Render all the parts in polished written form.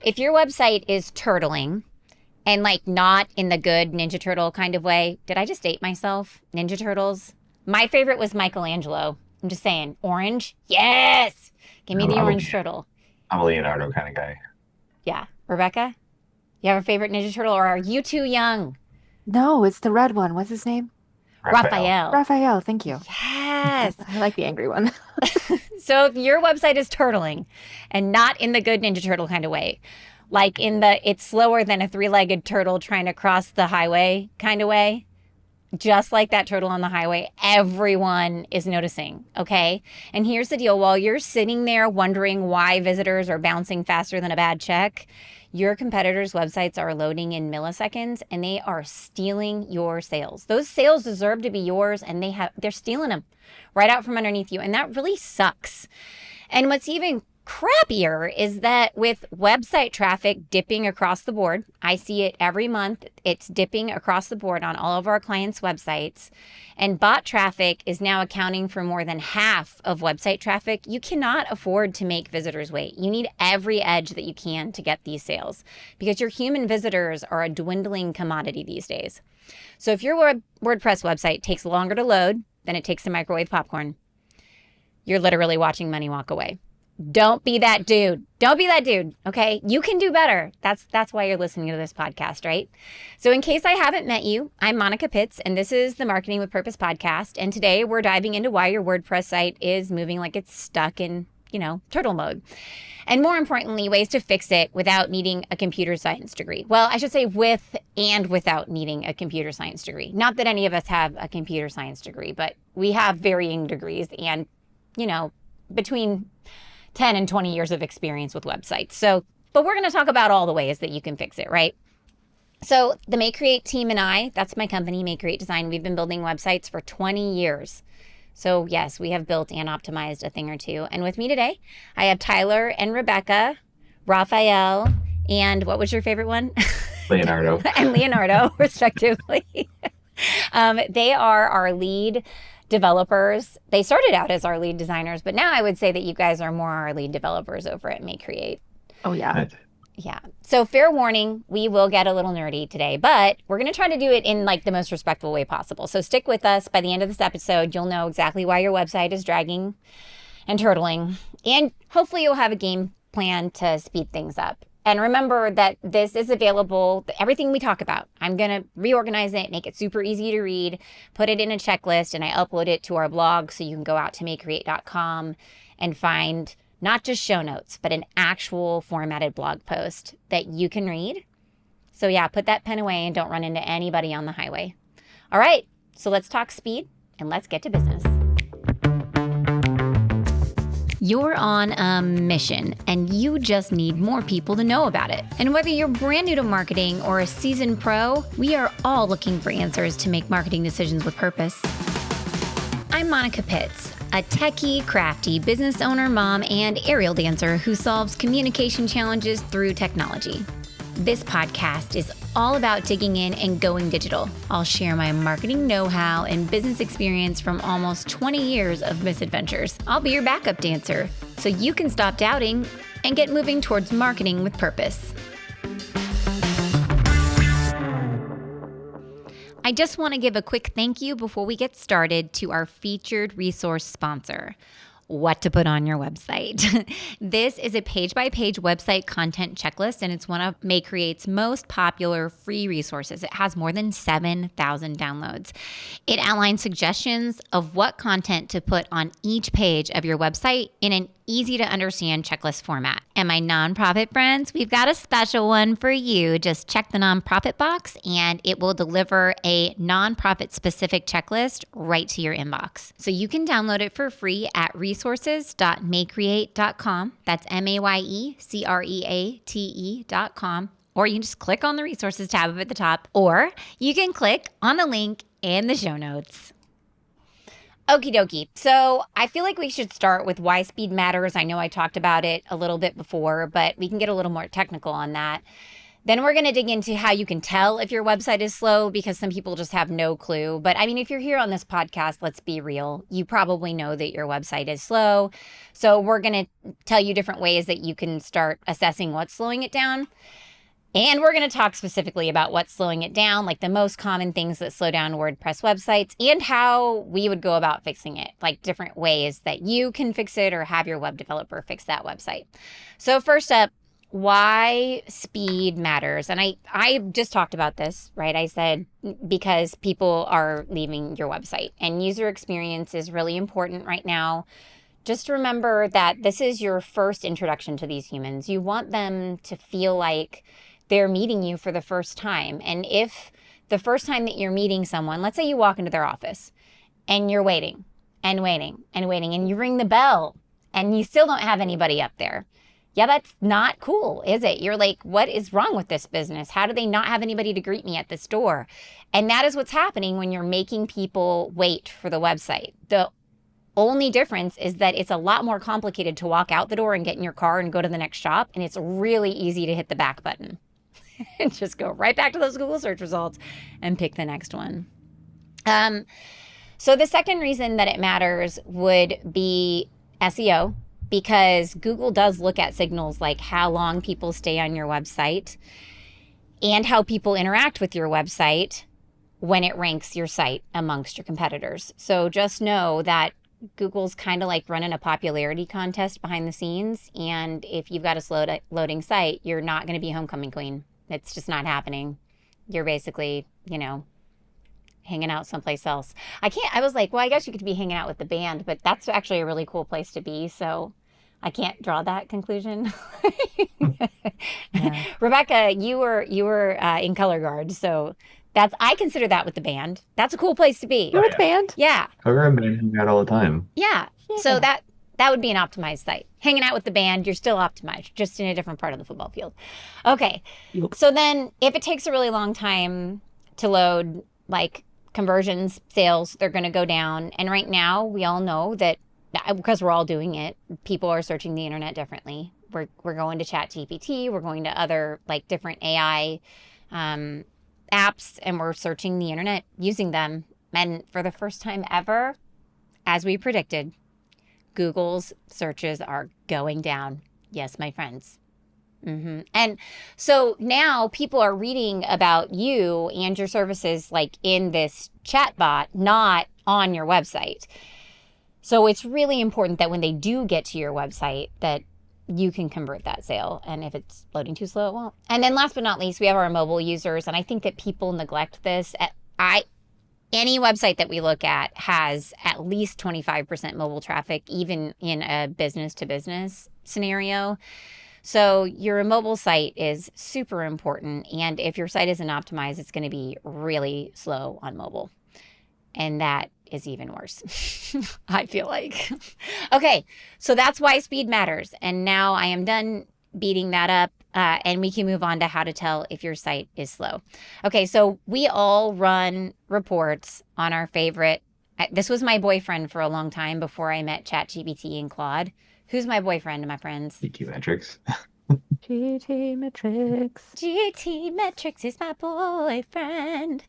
If your website is turtling and like not in the good Ninja Turtle kind of way, did I just date myself? Ninja Turtles? My favorite was Michelangelo. I'm just saying, orange? Yes! Give me I'm, the I'm orange a turtle. I'm a Leonardo kind of guy. Yeah. Rebecca, you have a favorite Ninja Turtle or are you too young? No, it's the red one. What's his name? Raphael. Raphael. Raphael. Thank you. Yes. I like the angry one. So if your website is turtling and not in the good Ninja Turtle kind of way, like in the it's slower than a three-legged turtle trying to cross the highway kind of way, just like that turtle on the highway, everyone is noticing, okay? And here's the deal, while you're sitting there wondering why visitors are bouncing faster than a bad check, your competitors' websites are loading in milliseconds and they are stealing your sales. Those sales deserve to be yours and they're stealing them right out from underneath you, and that really sucks. And what's even crappier is that with website traffic dipping across the board, I see it every month. It's dipping across the board on all of our clients' websites. And bot traffic is now accounting for more than half of website traffic. You cannot afford to make visitors wait. You need every edge that you can to get these sales because your human visitors are a dwindling commodity these days. So if your WordPress website takes longer to load than it takes to microwave popcorn, you're literally watching money walk away. Don't be that dude. Don't be that dude. Okay. You can do better. That's why you're listening to this podcast, right? So in case I haven't met you, I'm Monica Pitts and this is the Marketing with Purpose podcast. And today we're diving into why your WordPress site is moving like it's stuck in, turtle mode. And more importantly, ways to fix it without needing a computer science degree. Well, I should say with and without needing a computer science degree. Not that any of us have a computer science degree, but we have varying degrees and, between 10 and 20 years of experience with websites. So, but we're going to talk about all the ways that you can fix it, right? So the Make Create team and I, that's my company, Make Create Design, we've been building websites for 20 years. So yes, we have built and optimized a thing or two. And with me today, I have Tyler and Rebecca, Raphael, and what was your favorite one? Leonardo. And Leonardo, respectively. They are our lead developers. They started out as our lead designers, but now I would say that you guys are more our lead developers over at Make Create. Oh, yeah. Yeah. So fair warning, we will get a little nerdy today, but we're going to try to do it in like the most respectful way possible. So stick with us. By the end of this episode, you'll know exactly why your website is dragging and turtling, and hopefully you'll have a game plan to speed things up. And remember that this is available, everything we talk about. I'm going to reorganize it, make it super easy to read, put it in a checklist, and I upload it to our blog so you can go out to makecreate.com and find not just show notes, but an actual formatted blog post that you can read. So yeah, put that pen away and don't run into anybody on the highway. All right, so let's talk speed and let's get to business. You're on a mission and you just need more people to know about it. And whether you're brand new to marketing or a seasoned pro, we are all looking for answers to make marketing decisions with purpose. I'm Monica Pitts, a techie, crafty business owner, mom, and aerial dancer who solves communication challenges through technology. This podcast is all about digging in and going digital. I'll share my marketing know-how and business experience from almost 20 years of misadventures. I'll be your backup dancer so you can stop doubting and get moving towards marketing with purpose. I just want to give a quick thank you before we get started to our featured resource sponsor, What to Put on Your Website. This is a page-by-page website content checklist, and it's one of Make Create's most popular free resources. It has more than 7,000 downloads. It outlines suggestions of what content to put on each page of your website in an easy-to-understand checklist format. And my nonprofit friends, we've got a special one for you. Just check the nonprofit box, and it will deliver a nonprofit-specific checklist right to your inbox. So you can download it for free at resources.makecreate.com. That's MAYECREATE.com. Or you can just click on the resources tab up at the top, or you can click on the link in the show notes. Okie dokie. So I feel like we should start with why speed matters. I know I talked about it a little bit before, but we can get a little more technical on that. Then we're going to dig into how you can tell if your website is slow, because some people just have no clue. But I mean, if you're here on this podcast, let's be real. You probably know that your website is slow. So we're going to tell you different ways that you can start assessing what's slowing it down. And we're going to talk specifically about what's slowing it down, like the most common things that slow down WordPress websites, and how we would go about fixing it, like different ways that you can fix it or have your web developer fix that website. So first up, why speed matters. And I just talked about this, right? I said because people are leaving your website and user experience is really important right now. Just remember that this is your first introduction to these humans. You want them to feel like they're meeting you for the first time. And if the first time that you're meeting someone, let's say you walk into their office and you're waiting and waiting and waiting, and you ring the bell and you still don't have anybody up there. Yeah, that's not cool, is it? You're like, what is wrong with this business? How do they not have anybody to greet me at this door? And that is what's happening when you're making people wait for the website. The only difference is that it's a lot more complicated to walk out the door and get in your car and go to the next shop. And it's really easy to hit the back button and just go right back to those Google search results and pick the next one. So the second reason that it matters would be SEO, because Google does look at signals like how long people stay on your website and how people interact with your website when it ranks your site amongst your competitors. So just know that Google's kind of like running a popularity contest behind the scenes. And if you've got a slow loading site, you're not going to be homecoming queen. It's just not happening. You're basically, hanging out someplace else. I was like, well, I guess you could be hanging out with the band, but that's actually a really cool place to be. So I can't draw that conclusion. Yeah. Rebecca, you were in color guard. So I consider that with the band. That's a cool place to be. You're with the band? Yeah. Cover and band hang out all the time. Yeah. So that would be an optimized site. Hanging out with the band, you're still optimized, just in a different part of the football field. Okay. Yep. So then if it takes a really long time to load, like conversions, sales, they're going to go down. And right now we all know that because we're all doing it, people are searching the internet differently. We're going to ChatGPT, we're going to other like different AI apps, and we're searching the internet using them. And for the first time ever, as we predicted, Google's searches are going down. Yes, my friends. And so now people are reading about you and your services like in this chatbot, not on your website. So it's really important that when they do get to your website, that you can convert that sale. And if it's loading too slow, it won't. And then last but not least, we have our mobile users. And I think that people neglect this. Any website that we look at has at least 25% mobile traffic, even in a business to business scenario. So your mobile site is super important. And if your site isn't optimized, it's going to be really slow on mobile. And that is even worse, I feel like. Okay, so that's why speed matters. And now I am done beating that up, and we can move on to how to tell if your site is slow. Okay, so we all run reports on our favorite. This was my boyfriend for a long time before I met ChatGPT and Claude. Who's my boyfriend, my friends? GT metrics. GT metrics. GT metrics is my boyfriend.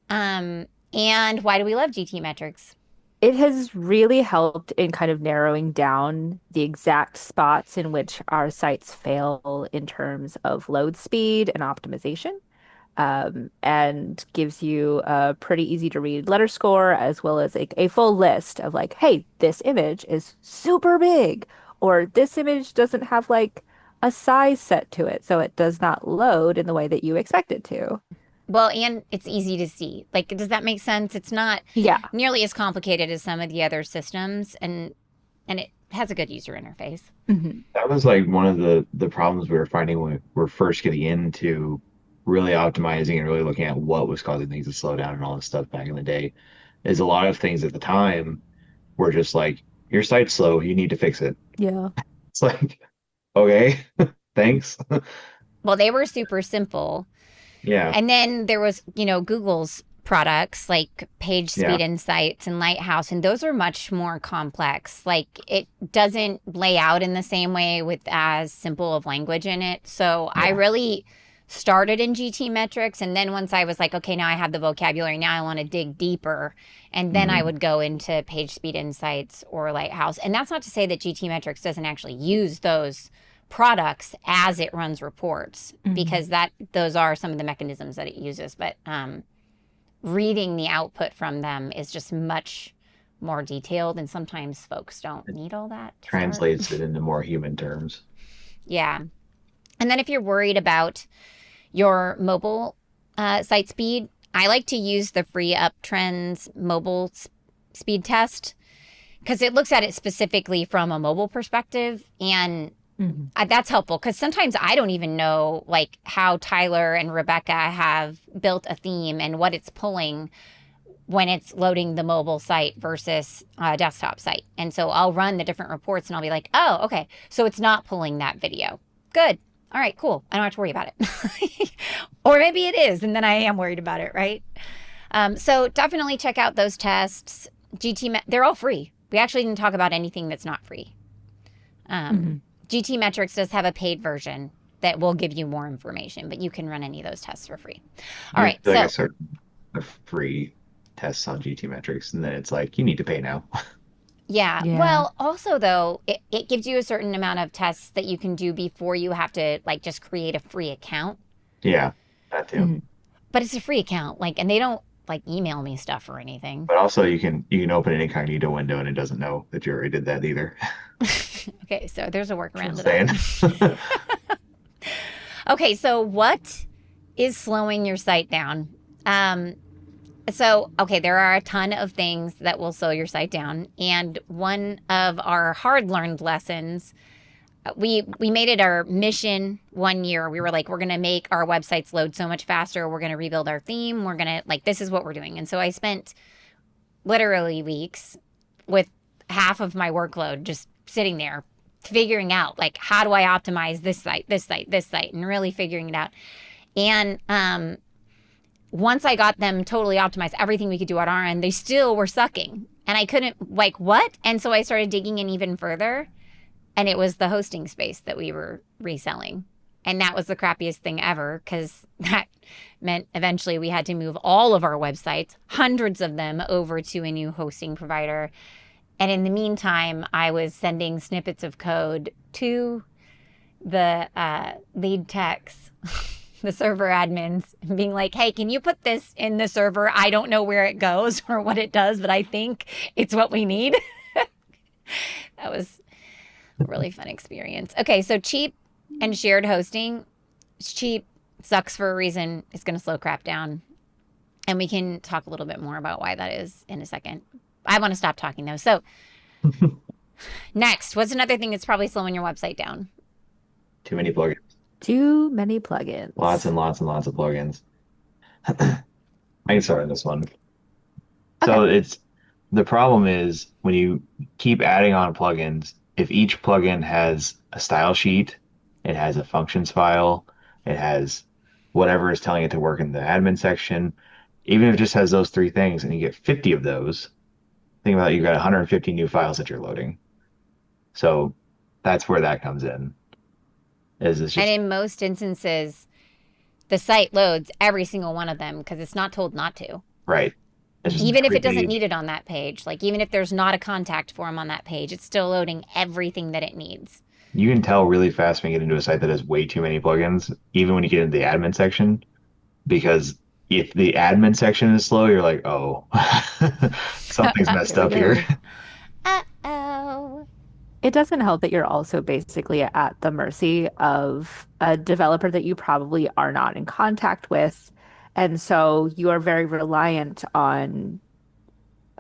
And why do we love GT metrics? It has really helped in kind of narrowing down the exact spots in which our sites fail in terms of load speed and optimization, and gives you a pretty easy to read letter score as well as a full list of like, hey, this image is super big, or this image doesn't have like a size set to it, so it does not load in the way that you expect it to. Well, and it's easy to see. Like, does that make sense? It's not Yeah. nearly as complicated as some of the other systems, and it has a good user interface. Mhm. That was like one of the problems we were finding when we were first getting into really optimizing and really looking at what was causing things to slow down and all this stuff back in the day. Is a lot of things at the time were just like, your site's slow, you need to fix it. Yeah. It's like, okay, thanks. Well, they were super simple. Yeah. And then there was, Google's products like Page Speed Yeah. Insights and Lighthouse, and those are much more complex. Like, it doesn't lay out in the same way with as simple of language in it. So I Yeah. really started in GT metrics. And then once I was like, okay, now I have the vocabulary, now I want to dig deeper. And then I Mhm. would go into page speed insights or Lighthouse. And that's not to say that GT metrics doesn't actually use those products as it runs reports, Mhm. because those are some of the mechanisms that it uses. But reading the output from them is just much more detailed. And sometimes folks don't It need all that to start. translates it into more human terms. Yeah. And then if you're worried about your mobile site speed, I like to use the free uptrends mobile speed test because it looks at it specifically from a mobile perspective. And Mhm. that's helpful because sometimes I don't even know like how Tyler and Rebecca have built a theme and what it's pulling when it's loading the mobile site versus a desktop site. And so I'll run the different reports and I'll be like, oh, okay, so it's not pulling that video. Good. All right, cool. I don't have to worry about it. Or maybe it is, and then I am worried about it, right? So definitely check out those tests. They're all free. We actually didn't talk about anything that's not free. Mhm. GT Metrics does have a paid version that will give you more information, but you can run any of those tests for free. All You have right, to, like a so certain a free tests on GT metrics, and then it's like you need to pay now. yeah. Yeah. Well, also though, it gives you a certain amount of tests that you can do before you have to like just create a free account. Yeah, that too. Mhm. But it's a free account, like, and they don't like email me stuff or anything. But also you can open an incognito window and it doesn't know that you already did that either. Okay, so there's a workaround Just to that. saying. Okay, so what is slowing your site down? Um, okay, there are a ton of things that will slow your site down, and one of our hard learned lessons, we made it our mission one year. We were like, we're gonna make our websites load so much faster. We're gonna rebuild our theme. We're gonna like this is what we're doing. And so I spent literally weeks with half of my workload just sitting there figuring out like how do I optimize this site, this site, this site, and really figuring it out. And once I got them totally optimized, everything we could do at our end, they still were sucking. And I couldn't, like, what? And so I started digging in even further. And it was the hosting space that we were reselling. And that was the crappiest thing ever because that meant eventually we had to move all of our websites, hundreds of them, over to a new hosting provider. And in the meantime, I was sending snippets of code to the lead techs, the server admins, being like, hey, can you put this in the server? I don't know where it goes or what it does, but I think it's what we need. That was a really fun experience. Okay, so cheap and shared hosting. It's cheap, sucks for a reason. It's going to slow crap down. And we can talk a little bit more about why that is in a second. I want to stop talking though. So, next, what's another thing that's probably slowing your website down? Too many plugins. Too many Lots plugins. and lots and lots of plugins. I can start on this one. Okay. So it's the problem is when you keep adding on plugins, if each plugin has a style sheet, it has a functions file, it has whatever is telling it to work in the admin section, even if it just has those three things and you get 50 of those, think about it, you've got 150 new files that you're loading. So that's where that comes in. Is it's And just in most instances, the site loads every single one of them because it's not told not to. right. It's just Even if every it doesn't need page. it on that page, like even if there's not a contact form on that page, it's still loading everything that it needs. You can tell really fast when you get into a site that has way too many plugins, even when you get into the admin section, because if the admin section is slow, you're like, oh, something's messed Here we up here. go. Uh-oh. It doesn't help that you're also basically at the mercy of a developer that you probably are not in contact with. And so you are very reliant on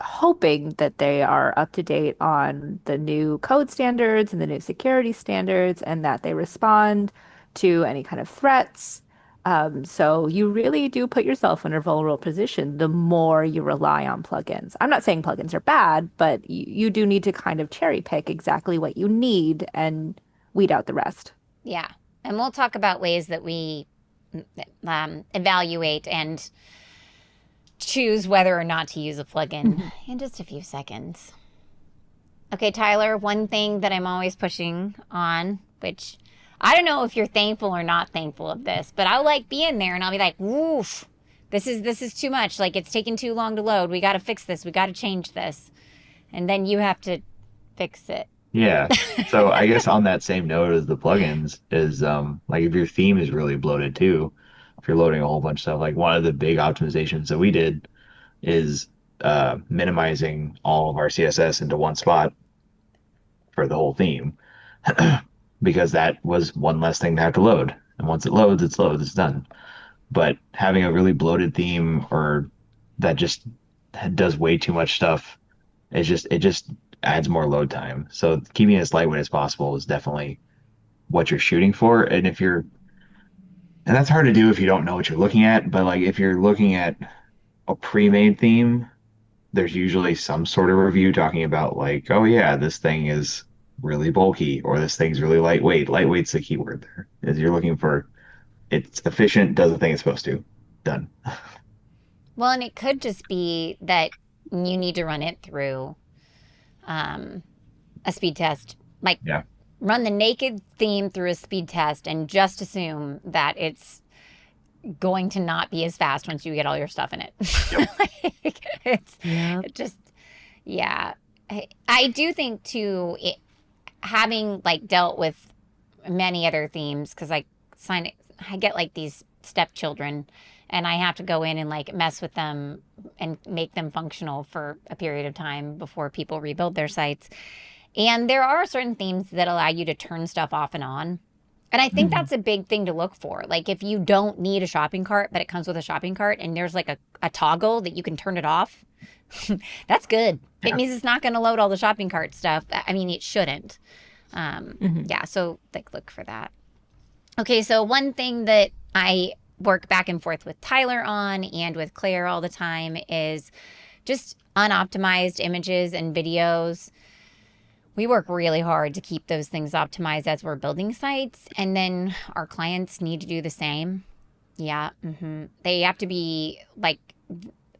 hoping that they are up to date on the new code standards and the new security standards and that they respond to any kind of threats. So you really do put yourself in a vulnerable position the more you rely on plugins. I'm not saying plugins are bad, but you do need to kind of cherry pick exactly what you need and weed out the rest. Yeah. And we'll talk about ways that we evaluate and choose whether or not to use a plugin Mhm. in just a few seconds. Okay, Tyler, one thing that I'm always pushing on, which I don't know if you're thankful or not thankful of this, but I'll like be in there and I'll be like, woof, this is too much. Like it's taking too long to load. We got to fix this. We got to change this. And then you have to fix it. Yeah. So I guess on that same note as the plugins is like if your theme is really bloated too, if you're loading a whole bunch of stuff, like one of the big optimizations that we did is minimizing all of our CSS into one spot for the whole theme because that was one less thing to have to load. And once it loads, it's done. But having a really bloated theme or that just does way too much stuff, it just adds more load time. So keeping it as lightweight as possible is definitely what you're shooting for. And that's hard to do if you don't know what you're looking at, but like if you're looking at a pre-made theme, there's usually some sort of review talking about like, oh yeah, this thing is really bulky or this thing's really lightweight. Lightweight's the key word there. Is you're looking for it's efficient, does the thing it's supposed to. Done. Well, and it could just be that you need to run it through um, a speed test. Like Yeah. run the naked theme through a speed test and just assume that it's going to not be as fast once you get all your stuff in it. Yep. Like, it's Yeah. it just, yeah. I do think too, having like dealt with many other themes, because I get like these stepchildren and I have to go in and like mess with them and make them functional for a period of time before people rebuild their sites. And there are certain themes that allow you to turn stuff off and on. And I think Mhm. that's a big thing to look for. Like if you don't need a shopping cart, but it comes with a shopping cart and there's like a toggle that you can turn it off, that's good. It Yeah. means it's not going to load all the shopping cart stuff. I mean, it shouldn't. Mhm. Yeah, so like look for that. Okay, so one thing that I work back and forth with Tyler on and with Claire all the time is just unoptimized images and videos. We work really hard to keep those things optimized as we're building sites, and then our clients need to do the same. Yeah, they have to be like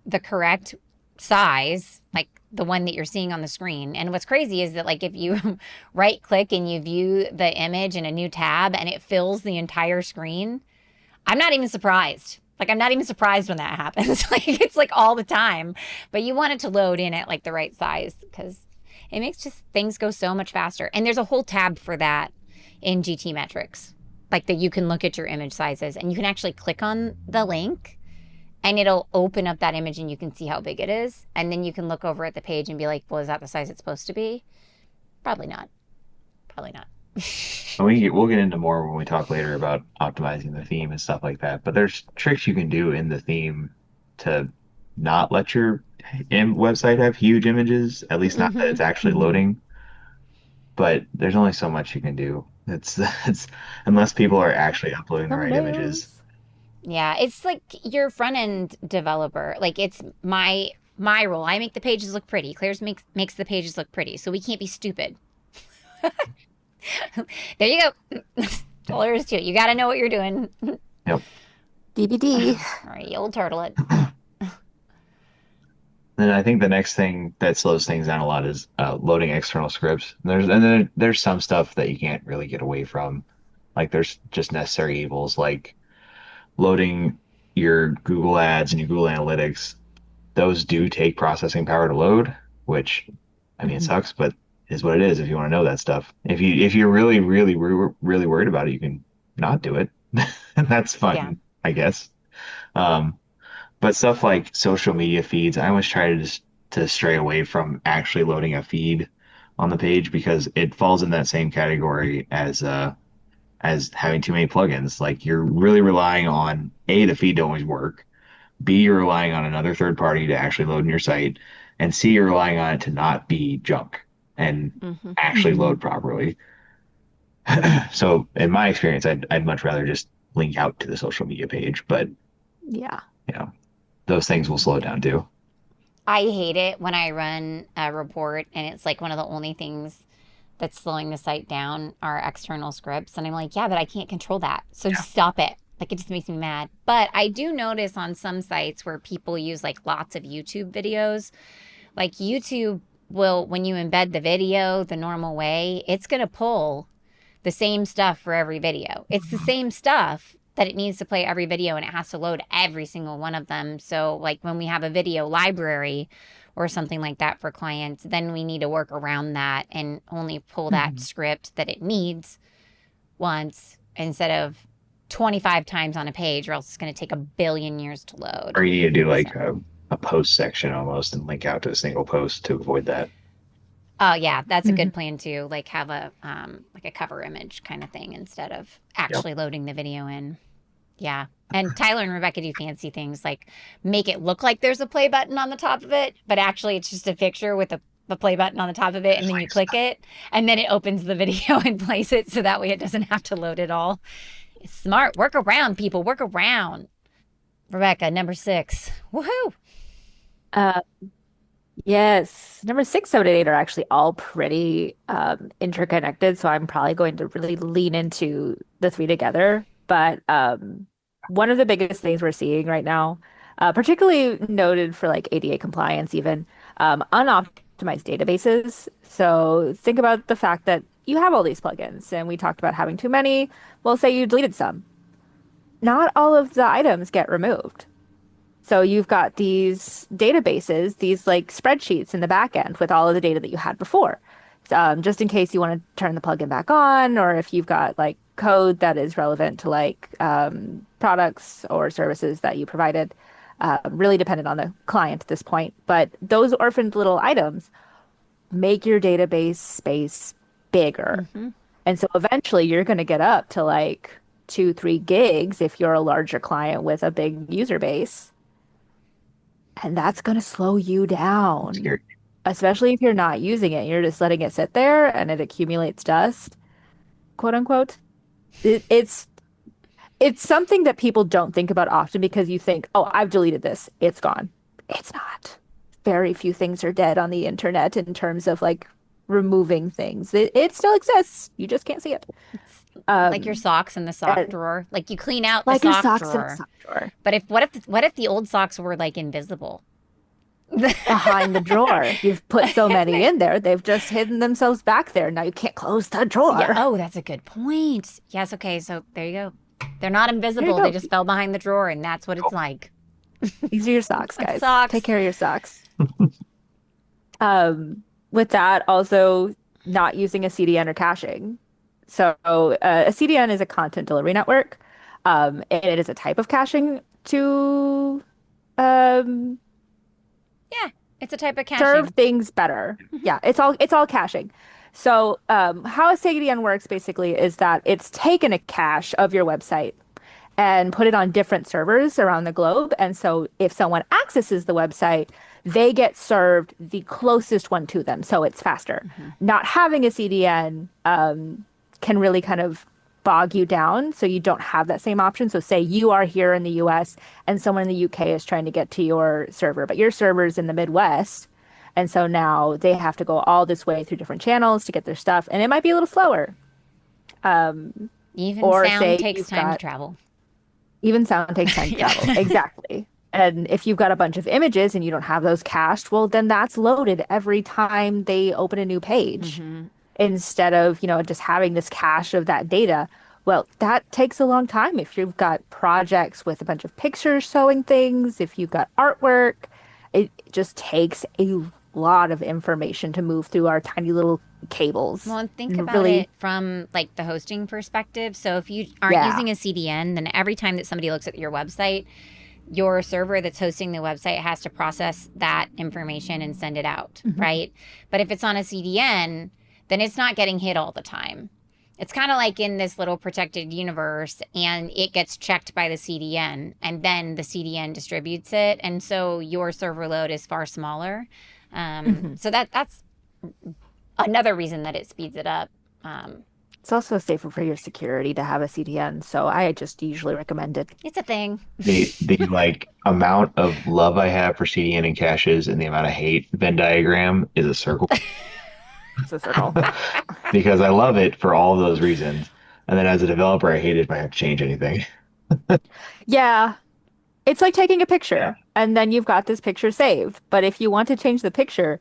the correct size, like the one that you're seeing on the screen. And what's crazy is that like if you right click and you view the image in a new tab and it fills the entire screen, I'm not even surprised. Like I'm not even surprised when that happens. Like it's like all the time. But you want it to load in at like the right size because it makes just things go so much faster. And there's a whole tab for that in GT metrics. Like that you can look at your image sizes and you can actually click on the link and it'll open up that image and you can see how big it is. And then you can look over at the page and be like, well, is that the size it's supposed to be? Probably not. Probably not. And we'll get into more when we talk later about optimizing the theme and stuff like that. But there's tricks you can do in the theme to not let your website have huge images, at least not that Mm-hmm. it's actually Mhm. loading. But there's only so much you can do. It's unless people are actually uploading the right images. Thumbnails. Yeah, it's like your front end developer. Like it's my role. I make the pages look pretty. Claire's makes the pages look pretty. So we can't be stupid. There you go. All there is to it. You got to know what you're doing. Yep. DVD. All right, you old turtlet. And I think the next thing that slows things down a lot is loading external scripts. And there's some stuff that you can't really get away from. Like there's just necessary evils like loading your Google Ads and your Google Analytics. Those do take processing power to load, which I mean it Mhm. sucks, but is what it is if you want to know that stuff. If you're really worried about it, you can not do it. And that's Yeah. fine, I guess. Um, but stuff like social media feeds, I always try to just to stray away from actually loading a feed on the page because it falls in that same category as having too many plugins. Like you're really relying on A, the feed to always work, B, you're relying on another third party to actually load in your site, and C, you're relying on it to not be junk and Mm-hmm. actually Mhm. load properly. So in my experience, I'd much rather just link out to the social media page, but Yeah. you know, those things will slow it down too. I hate it when I run a report and it's like one of the only things that's slowing the site down are external scripts. And I'm like, yeah, but I can't control that. So Yeah. just stop it. Like it just makes me mad. But I do notice on some sites where people use like lots of YouTube videos, like YouTube will, when you embed the video the normal way, it's going to pull the same stuff for every video. It's the same stuff that it needs to play every video and it has to load every single one of them. So, like when we have a video library or something like that for clients, then we need to work around that and only pull that Mhm. script that it needs once instead of 25 times on a page, or else it's going to take a billion years to load. Or you need to do So, like a post section almost and link out to a single post to avoid that. oh yeah, that's a Mhm. good plan too. Like have a like a cover image kind of thing instead of Yep. actually loading the video in. Yeah. And Tyler and Rebecca do fancy things like make it look like there's a play button on the top of it, but actually it's just a picture with a play button on the top of it, and Just then you like click it, and then it opens the video and plays it so that way it doesn't have to load it all. Smart. Work around, people. Work around. Rebecca, number 6. Woohoo. Uh, yes, number 6, 7, and 8 are actually all pretty interconnected, so I'm probably going to really lean into the three together. But one of the biggest things we're seeing right now, particularly noted for like ADA compliance, even unoptimized databases. So think about the fact that you have all these plugins, and we talked about having too many. Well, say you deleted some. Not all of the items get removed. So you've got these databases, these like spreadsheets in the back end with all of the data that you had before. Just in case you want to turn the plugin back on, or if you've got like code that is relevant to like products or services that you provided, really dependent on the client at this point. But those orphaned little items make your database space bigger. Mm-hmm. And so eventually you're going to get up to like 2, 3 gigs if you're a larger client with a big user base. And that's going to slow you down, scary. especially if you're not using it. You're just letting it sit there and it accumulates dust, quote unquote. It's something that people don't think about often because you think, oh, I've deleted this. It's gone. It's not. Very few things are dead on the internet in terms of like removing things. It still exists. You just can't see it. It's like your Um, socks in the sock and drawer. Like you clean out the like your sock socks in a drawer. sock drawer But if what if the old socks were like invisible? behind the drawer. You've put so many in there, they've just hidden themselves back there. Now you can't close the Yeah. drawer. Oh, that's a good point. Yes. Okay. So there you go. They're not There you invisible. They go. just fell behind the drawer, and that's what it's Oh, like. These are your socks, guys. Take Socks. care of your socks. With that, also not using a CDN or caching. So a CDN is a content delivery network, and it is a type of caching to um, Yeah. It's a type of serve caching. things better. Hmm. Yeah, it's all caching. So how a CDN works basically is that it's taken a cache of your website and put it on different servers around the globe. And so if someone accesses the website, they get served the closest one to them. So it's faster. Hmm. Not having a CDN can really kind of bog you down. So you don't have that same option. So say you are here in the US and someone in the UK is trying to get to your server, but your server's in the Midwest. And so now they have to go all this way through different channels to get their stuff. And it might be a little slower. Um, Even or sound say takes you've time to got travel. even sound takes time to Yeah. travel. Exactly. And if you've got a bunch of images and you don't have those cached, well, then that's loaded every time they open a new page Hmm. instead of, just having this cache of that data. Well, that takes a long time if you've got projects with a bunch of pictures showing things, if you've got artwork, it just takes a lot of information to move through our tiny little Well, cables. and think And about really, it from like the hosting perspective. So if you aren't yeah. using a CDN, then every time that somebody looks at your website, your server that's hosting the website has to process that information and send it out, Mhm. right? But if it's on a CDN, then it's not getting hit all the time. It's kind of like in this little protected universe, and it gets checked by the CDN, and then the CDN distributes it, and so your server load is far smaller. Mhm. So that's another reason that it speeds it up. Um, It's also safer for your security to have a CDN, so I just usually recommend it. it's a thing. the like amount of love I have for CDN and caches and the amount of hate Venn diagram is a circle It's a circle. because I love it for all those reasons. And then as a developer, I hate it if I have to change anything. Yeah, it's like taking a Yeah. picture and then you've got this picture saved. But if you want to change the picture,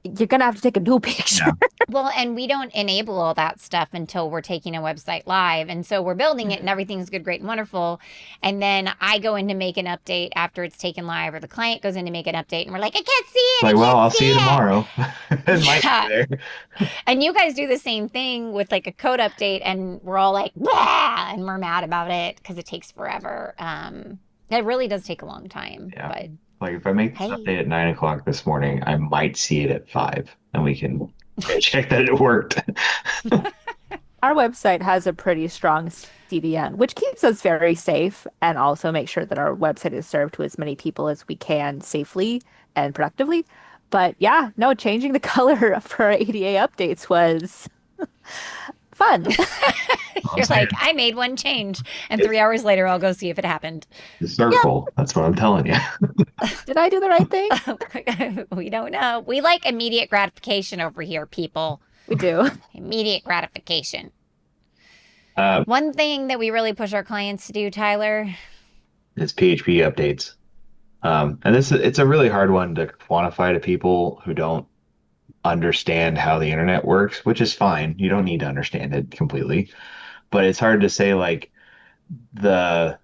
you're gonna have to take a new Yeah. picture. Well, and we don't enable all that stuff until we're taking a website live. And so we're building it and everything's good, great, and wonderful. And then I go in to make an update after it's taken live, or the client goes in to make an update and we're like, I can't see It's it. I like, well, can't I'll see see you it. tomorrow. It might be Yeah. there. And you guys do the same thing with like a code update, and we're all like, "Blah!" and we're mad about it because it takes forever. It really does take a long time. Yeah. But Like if I make this hey, update at 9 o'clock this morning, I might see it at 5 and we can check that it worked. Our website has a pretty strong CDN, which keeps us very safe and also makes sure that our website is served to as many people as we can safely and productively. But yeah, no, changing the color for our ADA updates was fun. I'm you're saying like, I made one change, and it's 3 hours later, I'll go see if it happened. the Yep. circle. That's what I'm telling you. Did I do the right thing? We don't know. We like immediate gratification over here, people. We do. Immediate gratification. Uh, One thing that we really push our clients to do, Tyler. it's PHP updates. And it's a really hard one to quantify to people who don't understand how the internet works, which is fine. You don't need to understand it completely, but it's hard to say like the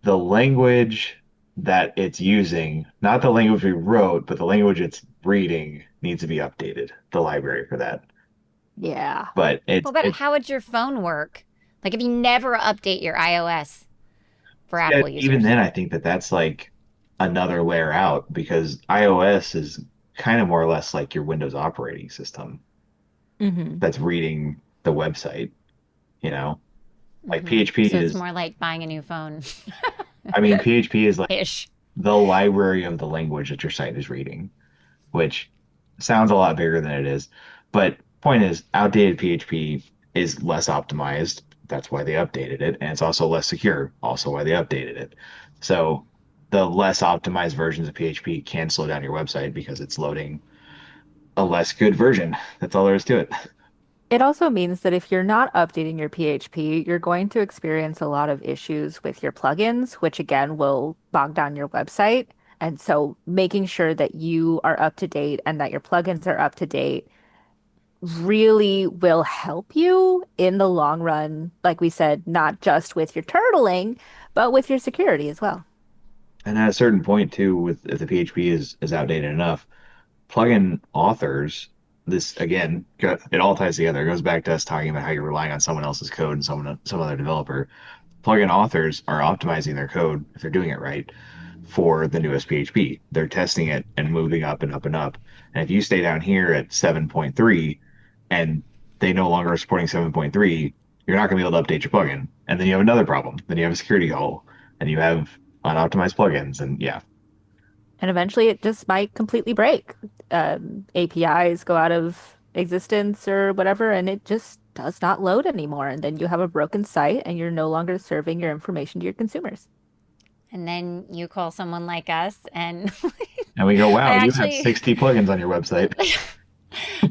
the language that it's using, not the language we wrote, but the language it's reading needs to be updated, the library for that. Yeah. But Well, but how would your phone work? Like if you never update your iOS for Apple even users. then, I think that that's like another layer out because iOS is kind of more or less like your Windows operating system Hmm. that's reading the website, you know? Like Hmm. PHP So it's is, more like buying a new phone I mean, PHP is like ish. the library of the language that your site is reading, which sounds a lot bigger than it is. But point is, outdated PHP is less optimized. That's why they updated it. And it's also less secure, also why they updated it. So the less optimized versions of PHP can slow down your website because it's loading a less good version. That's all there is to it. It also means that if you're not updating your PHP, you're going to experience a lot of issues with your plugins, which again will bog down your website. And so making sure that you are up to date and that your plugins are up to date really will help you in the long run, like we said, not just with your turtling, but with your security as well. And at a certain point too, with if the PHP is outdated enough, plugin authors, this again, it all ties together. It goes back to us talking about how you're relying on someone else's code and some other developer. Plugin authors are optimizing their code if they're doing it right for the newest PHP. They're testing it and moving up and up and up. And if you stay down here at 7.3 and they no longer are supporting 7.3, you're not going to be able to update your plugin. And then you have another problem. Then you have a security hole and you have unoptimized plugins. And yeah, And eventually it just might completely break. APIs go out of existence or whatever, and it just does not load anymore. And then you have a broken site and you're no longer serving your information to your consumers. And then you call someone like us, and and we go, I wow, you have actually 60 plugins on your website.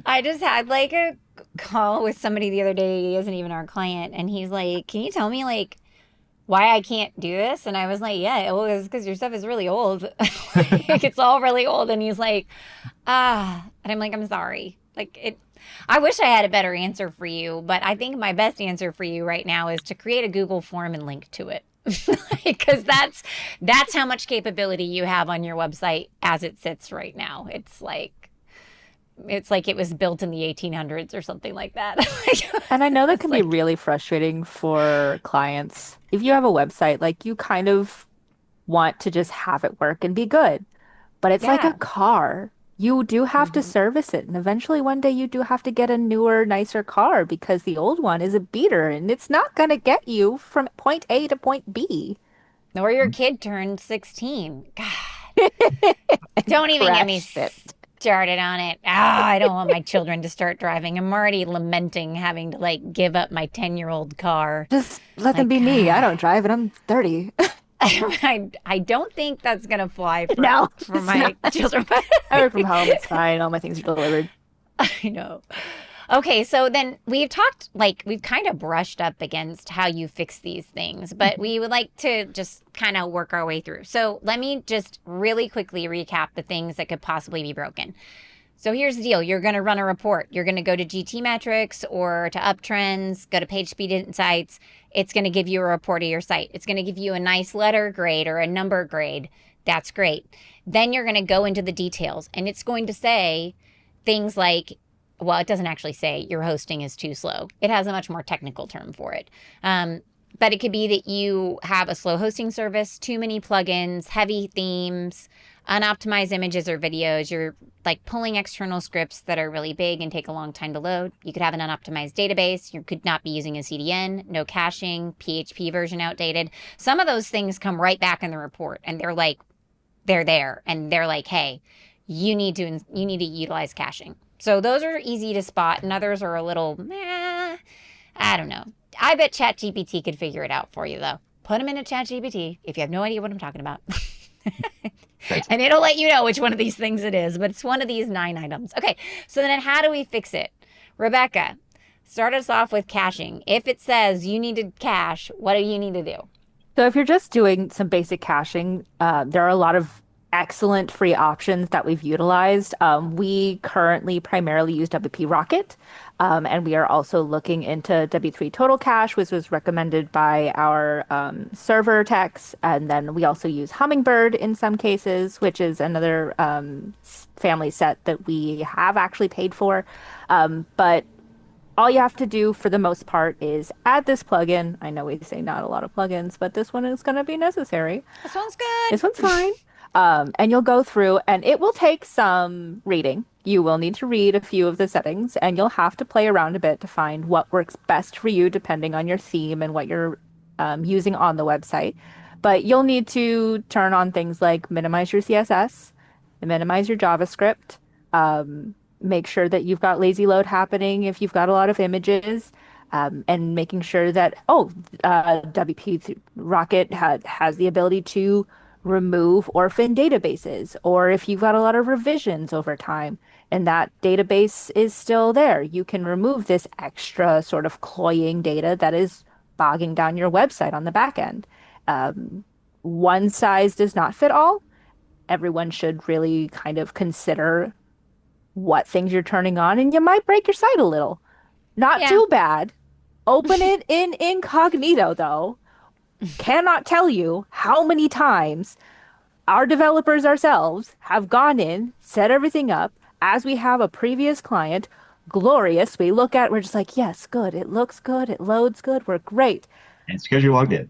I just had like a call with somebody the other day. He isn't even our client, and he's like, "Can you tell me like why I can't do this?" And I was like, "Yeah, well, it's because your stuff is really old. Like it's all really old." And he's like, and I'm like, "I'm sorry. Like it." I wish I had a better answer for you, but I think my best answer for you right now is to create a Google form and link to it. Because that's how much capability you have on your website as it sits right now. It's like it was built in the 1800s or something like that. And I know that It's can be like, really frustrating for clients. If you have a website, like you kind of want to just have it work and be good. But it's like a yeah. car. You do have to Hmm. service it. And eventually one day you do have to get a newer, nicer car because the old one is a beater and it's not going to get you from point A to point B. Or your kid turned 16. God, don't even get me Crashed it. started on it. I don't want my children to start driving. I'm already lamenting having to like give up my 10-year-old car. Just let them Like, be me. I God. don't drive and I'm 30. I don't think that's gonna fly No, for it's not. my children. I work from home. It's fine. All my things are delivered. I know. Okay, so then we've talked, like, we've kind of brushed up against how you fix these things, but we would like to just kind of work our way through. So let me just really quickly recap the things that could possibly be broken. So here's the deal. You're going to run a report. You're going to go to GT Metrics or to Uptrends, go to Page Speed Insights. It's going to give you a report of your site. It's going to give you a nice letter grade or a number grade. That's great. Then you're going to go into the details, and it's going to say things like, well, it doesn't actually say your hosting is too slow. It has a much more technical term for it. But it could be that you have a slow hosting service, too many plugins, heavy themes, unoptimized images or videos. You're like pulling external scripts that are really big and take a long time to load. You could have an unoptimized database. You could not be using a CDN, no caching, PHP version outdated. Some of those things come right back in the report, and they're there, and they're like, hey, you need to utilize caching. So those are easy to spot, and others are a little, I don't know. I bet ChatGPT could figure it out for you, though. Put them into ChatGPT if you have no idea what I'm talking about. And it'll let you know which one of these things it is, but it's one of these 9 items. Okay, so then how do we fix it? Rebecca, start us off with caching. If it says you need to cache, what do you need to do? So if you're just doing some basic caching, there are a lot of excellent free options that we've utilized. We currently primarily use WP Rocket, and we are also looking into W3 Total Cache, which was recommended by our server techs. And then we also use Hummingbird in some cases, which is another family set that we have actually paid for. But all you have to do for the most part is add this plugin. I know we say not a lot of plugins, but this one is going to be necessary. This one's good. This one's fine. And you'll go through, and it will take some reading. You will need to read a few of the settings, and you'll have to play around a bit to find what works best for you, depending on your theme and what you're using on the website. But you'll need to turn on things like minimize your CSS, minimize your JavaScript, make sure that you've got lazy load happening if you've got a lot of images, and making sure that, WP Rocket has the ability to remove orphan databases, or if you've got a lot of revisions over time and that database is still there, you can remove this extra sort of cloying data that is bogging down your website on the back end. One size does not fit all. Everyone should really kind of consider what things you're turning on, and you might break your site a little. Not Yeah. too bad. Open it in incognito, though. Cannot tell you how many times our developers ourselves have gone in, set everything up as we have a previous client. Glorious. We look at it, we're just like, yes, good. It looks good. It loads good. We're great. It's because you're logged in.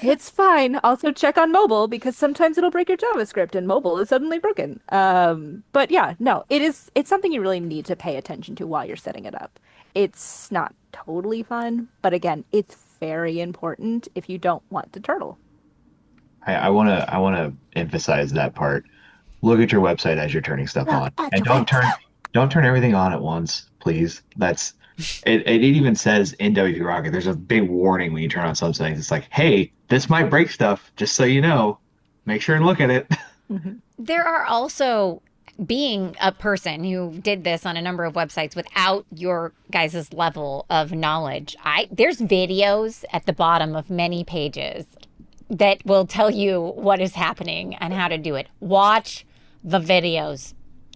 It's fine. Also check on mobile because sometimes it'll break your JavaScript and mobile is suddenly broken. But yeah, no, it's something you really need to pay attention to while you're setting it up. It's not totally fun, but again, it's very important if you don't want to turtle. I wanna emphasize that part. Look at your website as you're turning stuff Look on, at and your website. don't turn everything on at once, please. That's it. It even says in WP Rocket, there's a big warning when you turn on some settings. It's like, hey, this might break stuff. Just so you know, make sure and look at it. Mhm. There are also, being a person who did this on a number of websites without your guys' level of knowledge, there's videos at the bottom of many pages that will tell you what is happening and how to do it. Watch the videos.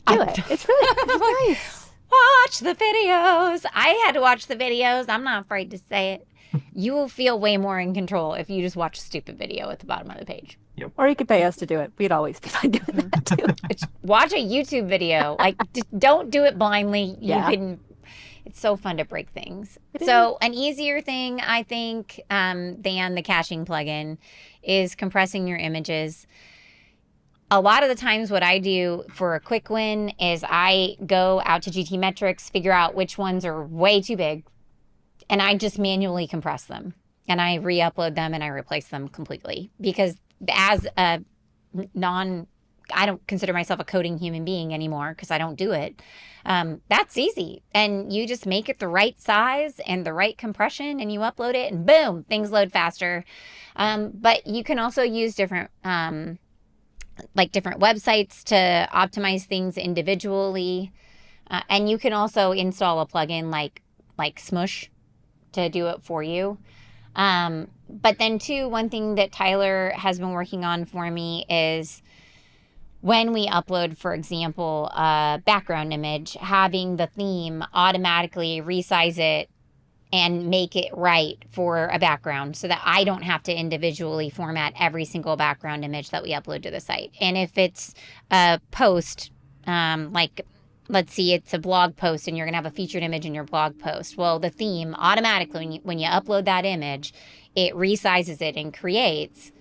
Do it. It's really nice. Watch the videos. I had to watch the videos. I'm not afraid to say it. You will feel way more in control if you just watch a stupid video at the bottom of the page. Or you could pay us to do it. We'd always be fine doing that too. Watch a YouTube video. Like, don't do it blindly. Yeah. It's so fun to break things. It So an easier thing, I think, than the caching plugin is compressing your images. A lot of the times what I do for a quick win is I go out to GT Metrics, figure out which ones are way too big, and I just manually compress them. And I re-upload them and I replace them completely. Because as a I don't consider myself a coding human being anymore because I don't do it. That's easy. And you just make it the right size and the right compression and you upload it and boom, things load faster. But you can also use different websites to optimize things individually. And you can also install a plugin like Smush to do it for you. But then too, one thing that Tyler has been working on for me is when we upload, for example, a background image, having the theme automatically resize it and make it right for a background so that I don't have to individually format every single background image that we upload to the site. And if it's a post, like let's see, it's a blog post and you're going to have a featured image in your blog post. Well, the theme automatically, when you upload that image, it resizes it and creates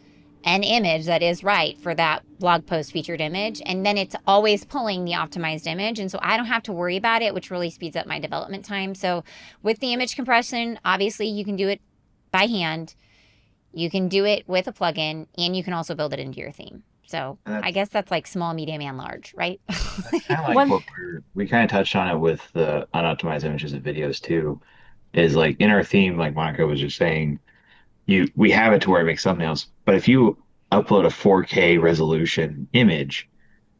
an image that is right for that blog post featured image. And then it's always pulling the optimized image. And so I don't have to worry about it, which really speeds up my development time. So with the image compression, obviously you can do it by hand. You can do it with a plugin, and you can also build it into your theme. So And I guess that's like small, medium, and large, right? that's kind of like One, what we kind of touched on it with the unoptimized images and videos too. Is like in our theme, like Monica was just saying, we have it to where it makes thumbnails, but if you upload a 4K resolution image,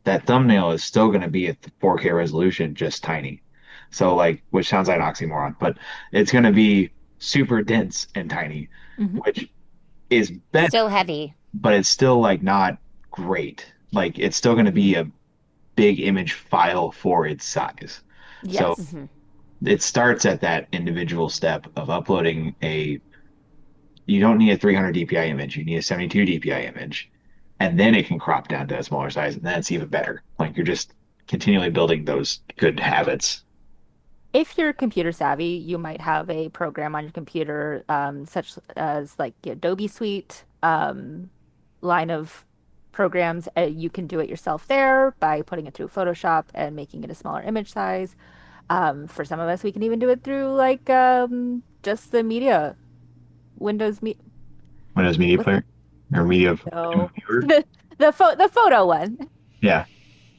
that thumbnail is still going to be at the 4K resolution, just tiny. So like, which sounds like an oxymoron, but it's going to be super dense and tiny, mhm. which is better, Still heavy. but it's still like not great. Like it's still going to be a big image file for its size. So Yes. Mm-hmm. it starts at that individual step of uploading you don't need a 300 DPI image, you need a 72 DPI image. And then it can crop down to a smaller size, and then it's even better. Like you're just continually building those good habits. If you're computer savvy, you might have a program on your computer, such as like the Adobe Suite line of programs. You can do it yourself there by putting it through Photoshop and making it a smaller image size. For some of us, we can even do it through like just the media Windows me Windows Media what's Player or Media no Viewer. the photo one. Yeah.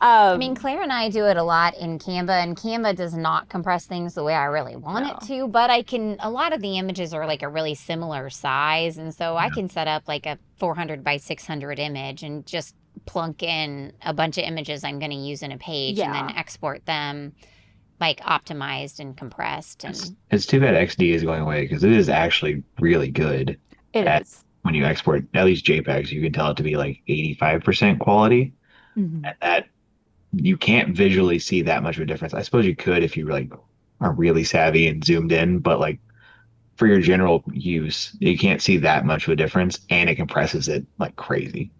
I mean, Um, Claire and I do it a lot in Canva, and Canva does not compress things the way I really want it no. to, but a lot of the images are like a really similar size, and so I Yeah. can set up like a 400 by 600 image and just plunk in a bunch of images I'm going to use in a page and then Yeah, export them like optimized and compressed. And It's too bad XD is going away because it is actually really good it at is. when you export at least JPEGs, you can tell it to be like 85% quality. Mhm. And that you can't visually see that much of a difference. I suppose you could if you like are really savvy and zoomed in, but like for your general use, you can't see that much of a difference, and it compresses it like crazy.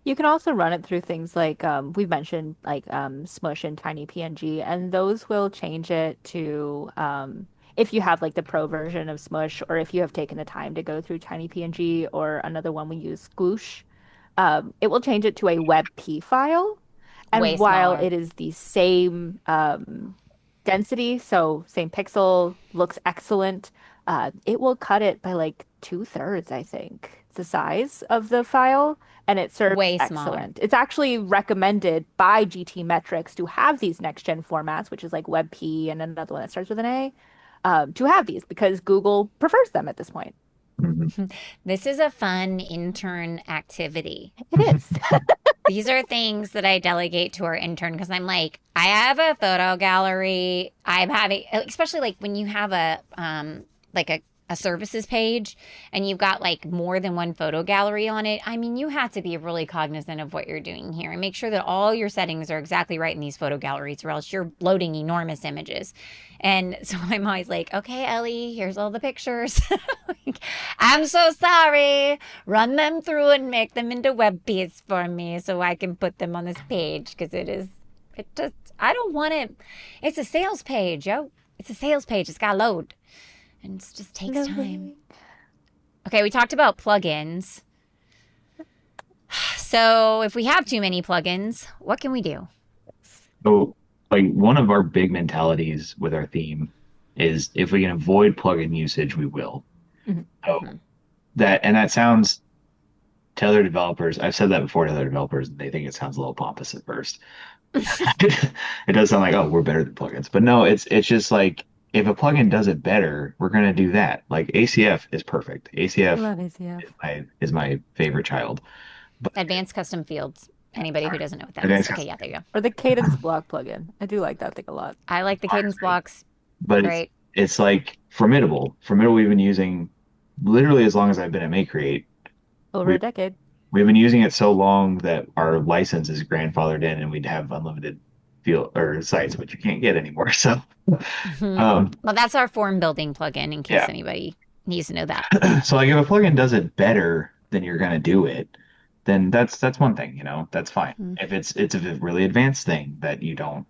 You can also run it through things like we've mentioned like Smush and Tiny PNG, and those will change it to if you have like the pro version of Smush, or if you have taken the time to go through Tiny PNG, or another one we use, Squoosh, it will change it to a WebP file. way And while smaller. it is the same density, so same pixel, looks excellent, it will cut it by like 2/3, I think, the size of the file, and it serves Way smaller. excellent. It's actually recommended by GT Metrics to have these next gen formats, which is like WebP and another one that starts with an A, to have these because Google prefers them at this point. Mhm. This is a fun intern activity. It is. These are things that I delegate to our intern because I'm like, I have a photo gallery. I'm having, especially like when you have like a services page and you've got like more than one photo gallery on it. I mean, you have to be really cognizant of what you're doing here and make sure that all your settings are exactly right in these photo galleries, or else you're loading enormous images. And so I'm always like, okay, Ellie, here's all the pictures. I'm so sorry. Run them through and make them into web pages for me so I can put them on this page because it just, I don't want it. It's a sales page, yo. It's a sales page. It's got to load and it just takes time. Loading. Okay, we talked about plugins. So if we have too many plugins, what can we do? So, like one of our big mentalities with our theme is if we can avoid plugin usage, we will. Mhm. So Mm-hmm. that sounds to other developers. I've said that before to other developers, and they think it sounds a little pompous at first. It does sound like, oh, we're better than plugins. But no, it's just like if a plugin does it better, we're gonna do that. Like ACF is perfect. ACF Love ACF. is my favorite child. But Advanced custom fields. Anybody who sorry, doesn't know what that is. advanced Okay, custom. yeah, there you go. Or the Cadence block plugin. I do like that thing a lot. I like the cadence blocks. But Great. it's like formidable. Formidable we've been using literally as long as I've been at Make Create. Over We a decade. we've been using it so long that our license is grandfathered in, and we'd have unlimited field or sites, which you can't get anymore. So, Mhm. um, Well, that's our form building plugin in case yeah. anybody needs to know that. So like if a plugin does it better than you're gonna do it, then that's one thing, that's fine. Mhm. If it's a really advanced thing that you don't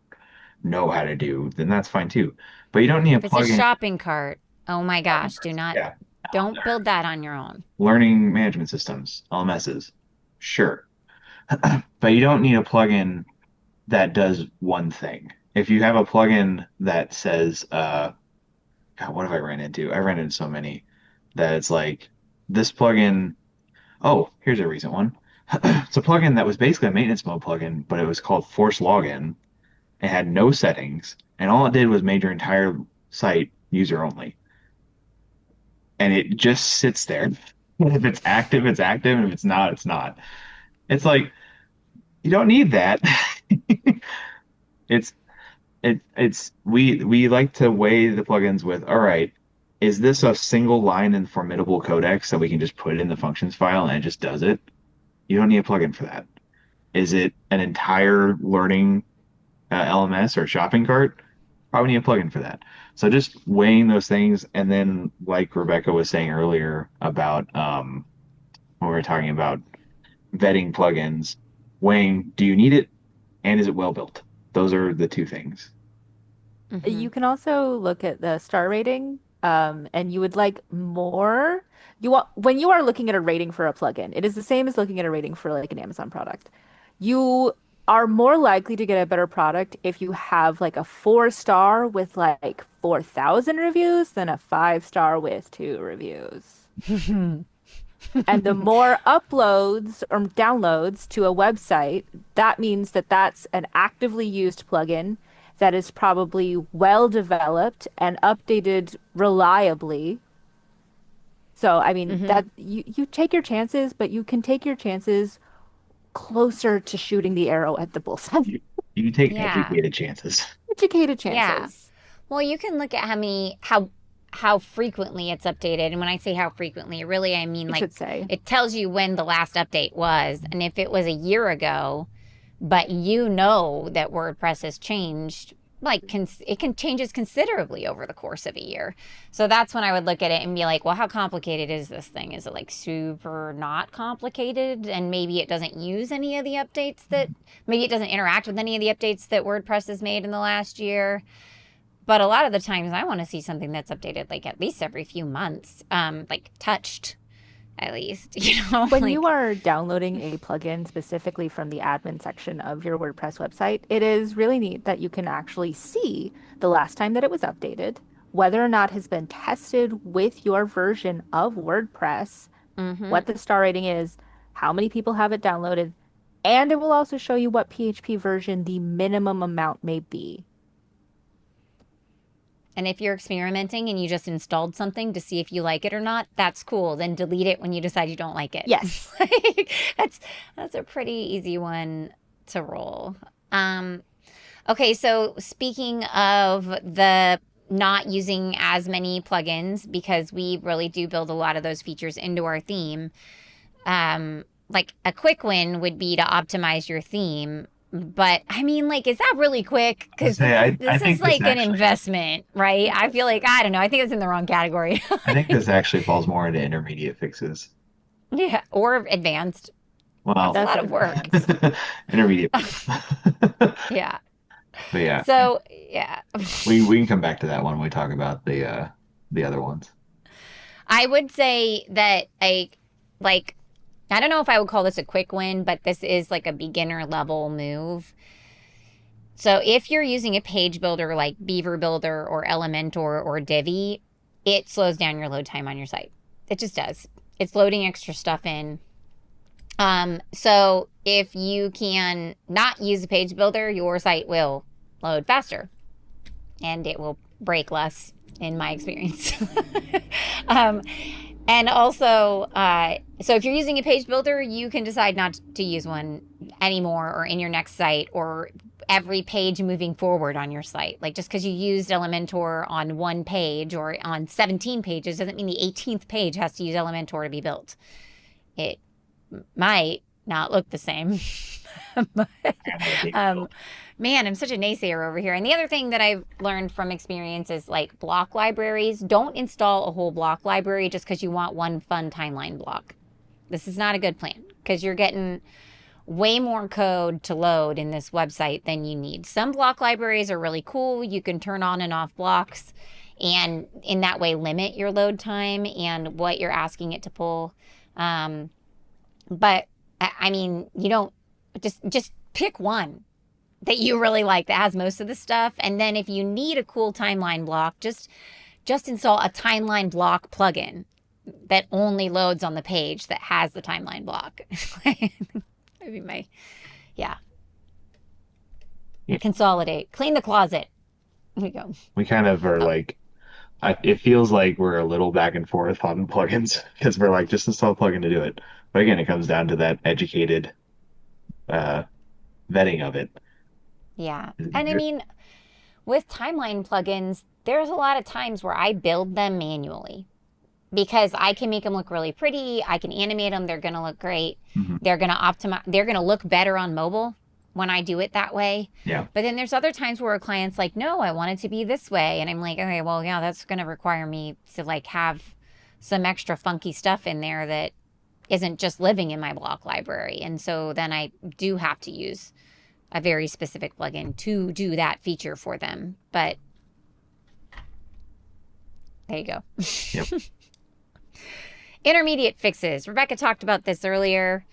know how to do, then that's fine too. But you don't need a If it's a plugin shopping cart, oh my shopping gosh, carts. Yeah. don't build that on your own. Learning management systems, LMSs. Sure. But you don't need a plugin that does one thing. If you have a plugin that says, God, what have I ran into? I ran into so many that it's like this plugin. Oh, here's a recent one. It's a plugin that was basically a maintenance mode plugin, but it was called Force Login. It had no settings, and all it did was made your entire site user only. And it just sits there. If it's active, it's active, and if it's not, it's not. It's like you don't need that. It's it's we like to weigh the plugins with, all right, is this a single line in formidable codex that we can just put in the functions file and it just does it? You don't need a plugin for that. Is it an entire learning LMS or shopping cart? Probably need a plugin for that. So just weighing those things, and then like Rebecca was saying earlier about when we were talking about vetting plugins, weighing, do you need it and is it well built? Those are the two things. Hmm. You can also look at the star rating, and you would like more. You want when you are looking at a rating for a plugin, it is the same as looking at a rating for like an Amazon product. You are more likely to get a better product if you have like a 4 star with like 4,000 reviews than a 5 star with 2 reviews. And the more uploads or downloads to a website, that means that that's an actively used plugin that is probably well developed and updated reliably. So, I mean, Hmm. that you take your chances, but you can take your chances closer to shooting the arrow at the bullseye. You, you can take Yeah. educated chances. Educated Yeah. chances, Well, you can look at how frequently it's updated. And when I say how frequently, really I mean I like should say. it tells you when the last update was. And if it was a year ago, but you know that WordPress has changed, like it can changes considerably over the course of a year. So that's when I would look at it and be like, well, how complicated is this thing? Is it like super not complicated? And maybe it doesn't use any of the updates that maybe it doesn't interact with any of the updates that WordPress has made in the last year. But a lot of the times I want to see something that's updated like at least every few months, like touched at least, When you like. are downloading a plugin specifically from the admin section of your WordPress website, it is really neat that you can actually see the last time that it was updated, whether or not it has been tested with your version of WordPress, Mm-hmm. what the star rating is, how many people have it downloaded, and it will also show you what PHP version the minimum amount may be. And if you're experimenting and you just installed something to see if you like it or not, that's cool. Then delete it when you decide you don't like it. Yes. Like, that's a pretty easy one to roll. Um, okay, so speaking of the not using as many plugins because we really do build a lot of those features into our theme. Like a quick win would be to optimize your theme. But I mean, like, is that really quick? I Because say I this is think this like an actually investment, right? I feel like, I don't know. I think it's in the wrong category. I think this actually falls more into intermediate fixes. Yeah. Or advanced. That's Well, a That's lot of work. advanced. intermediate fixes. Yeah. But yeah, So, yeah. we can come back to that one when we talk about the other ones. I would say that like, I don't know if I would call this a quick win, but this is like a beginner level move. So if you're using a page builder like Beaver Builder or Elementor or Divi, it slows down your load time on your site. It just does. It's loading extra stuff in. So if you can not use a page builder, your site will load faster and it will break less, in my experience. um, and also, so if you're using a page builder, you can decide not to use one anymore or in your next site or every page moving forward on your site. Like just because you used Elementor on one page or on 17 pages doesn't mean the 18th page has to use Elementor to be built. It Might not look the same. But, Kind of a big um, deal. man, I'm such a naysayer over here. And the other thing that I've learned from experience is like block libraries. Don't install a whole block library just because you want one fun timeline block. This is not a good plan because you're getting way more code to load in this website than you need. Some block libraries are really cool. You can turn on and off blocks and in that way limit your load time and what you're asking it to pull. Um, but I mean, you don't just pick one that you really like that has most of the stuff. And then if you need a cool timeline block, just install a timeline block plugin that only loads on the page that has the timeline block. That'd be my, yeah. Yeah, Consolidate. Clean the closet. Here we go. we kind of are Oh, like, it feels like we're a little back and forth on plugins because we're like, just install a plugin to do it. But again, it comes down to that educated uh, vetting of it. yeah. And I mean, with timeline plugins, there's a lot of times where I build them manually because I can make them look really pretty. I can animate them. They're going to look great. Mhm. They're going to optimize. They're going to look better on mobile when I do it that way. Yeah. But then there's other times where a client's like, no, I want it to be this way. And I'm like, okay, well, yeah, that's going to require me to like have some extra funky stuff in there that isn't just living in my block library. And so then I do have to use a very specific plugin to do that feature for them. But there you go. Yep. Intermediate fixes. Rebecca talked about this earlier.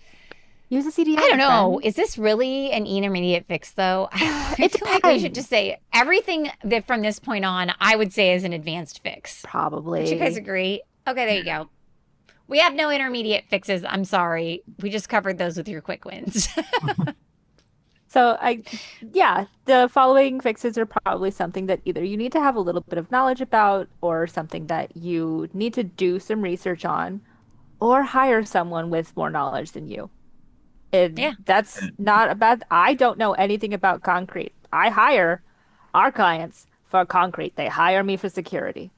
Use a CDN, I don't know. friend. Is this really an intermediate fix, though? I It feel like we should depends. just say everything that from this point on, I would say is an advanced fix. Would you guys Probably. agree? Okay, there you go. We have no intermediate fixes. I'm sorry. We just covered those with your quick wins. So yeah, the following fixes are probably something that either you need to have a little bit of knowledge about or something that you need to do some research on or hire someone with more knowledge than you. Yeah. And that's not a bad, I don't know anything about concrete. I hire our clients for concrete. They hire me for security.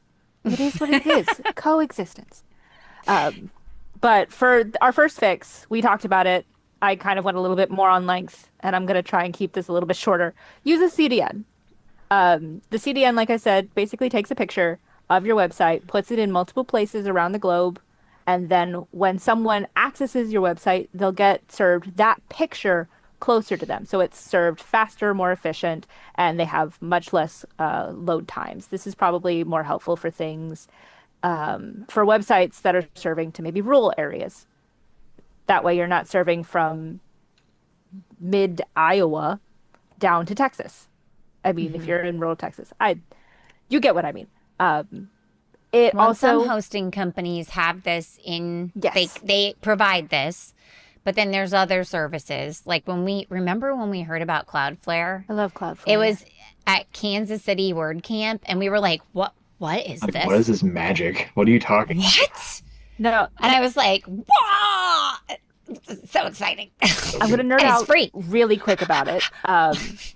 It is what it is. Coexistence. Um, but for our first fix, we talked about it. I kind of went a little bit more on length, and I'm going to try and keep this a little bit shorter. Use a CDN. The CDN, like I said, basically takes a picture of your website, puts it in multiple places around the globe, and then when someone accesses your website, they'll get served that picture closer to them. So it's served faster, more efficient, and they have much less load times. This is probably more helpful for things for websites that are serving to maybe rural areas. That way, you're not serving from mid Iowa down to Texas. I mean, if Mhm. you're in rural Texas, you get what I mean. Um, it Well, and some also, hosting companies have this in yes, they provide this, but then there's other services. Like when we heard about Cloudflare, I love it CloudFlare. was at Kansas City WordCamp, and we were like, what is Like, what is this? this magic? What are you talking? What? No, And I was like, wow! So exciting. So I'm going good. to nerd And it's out free. really quick about it.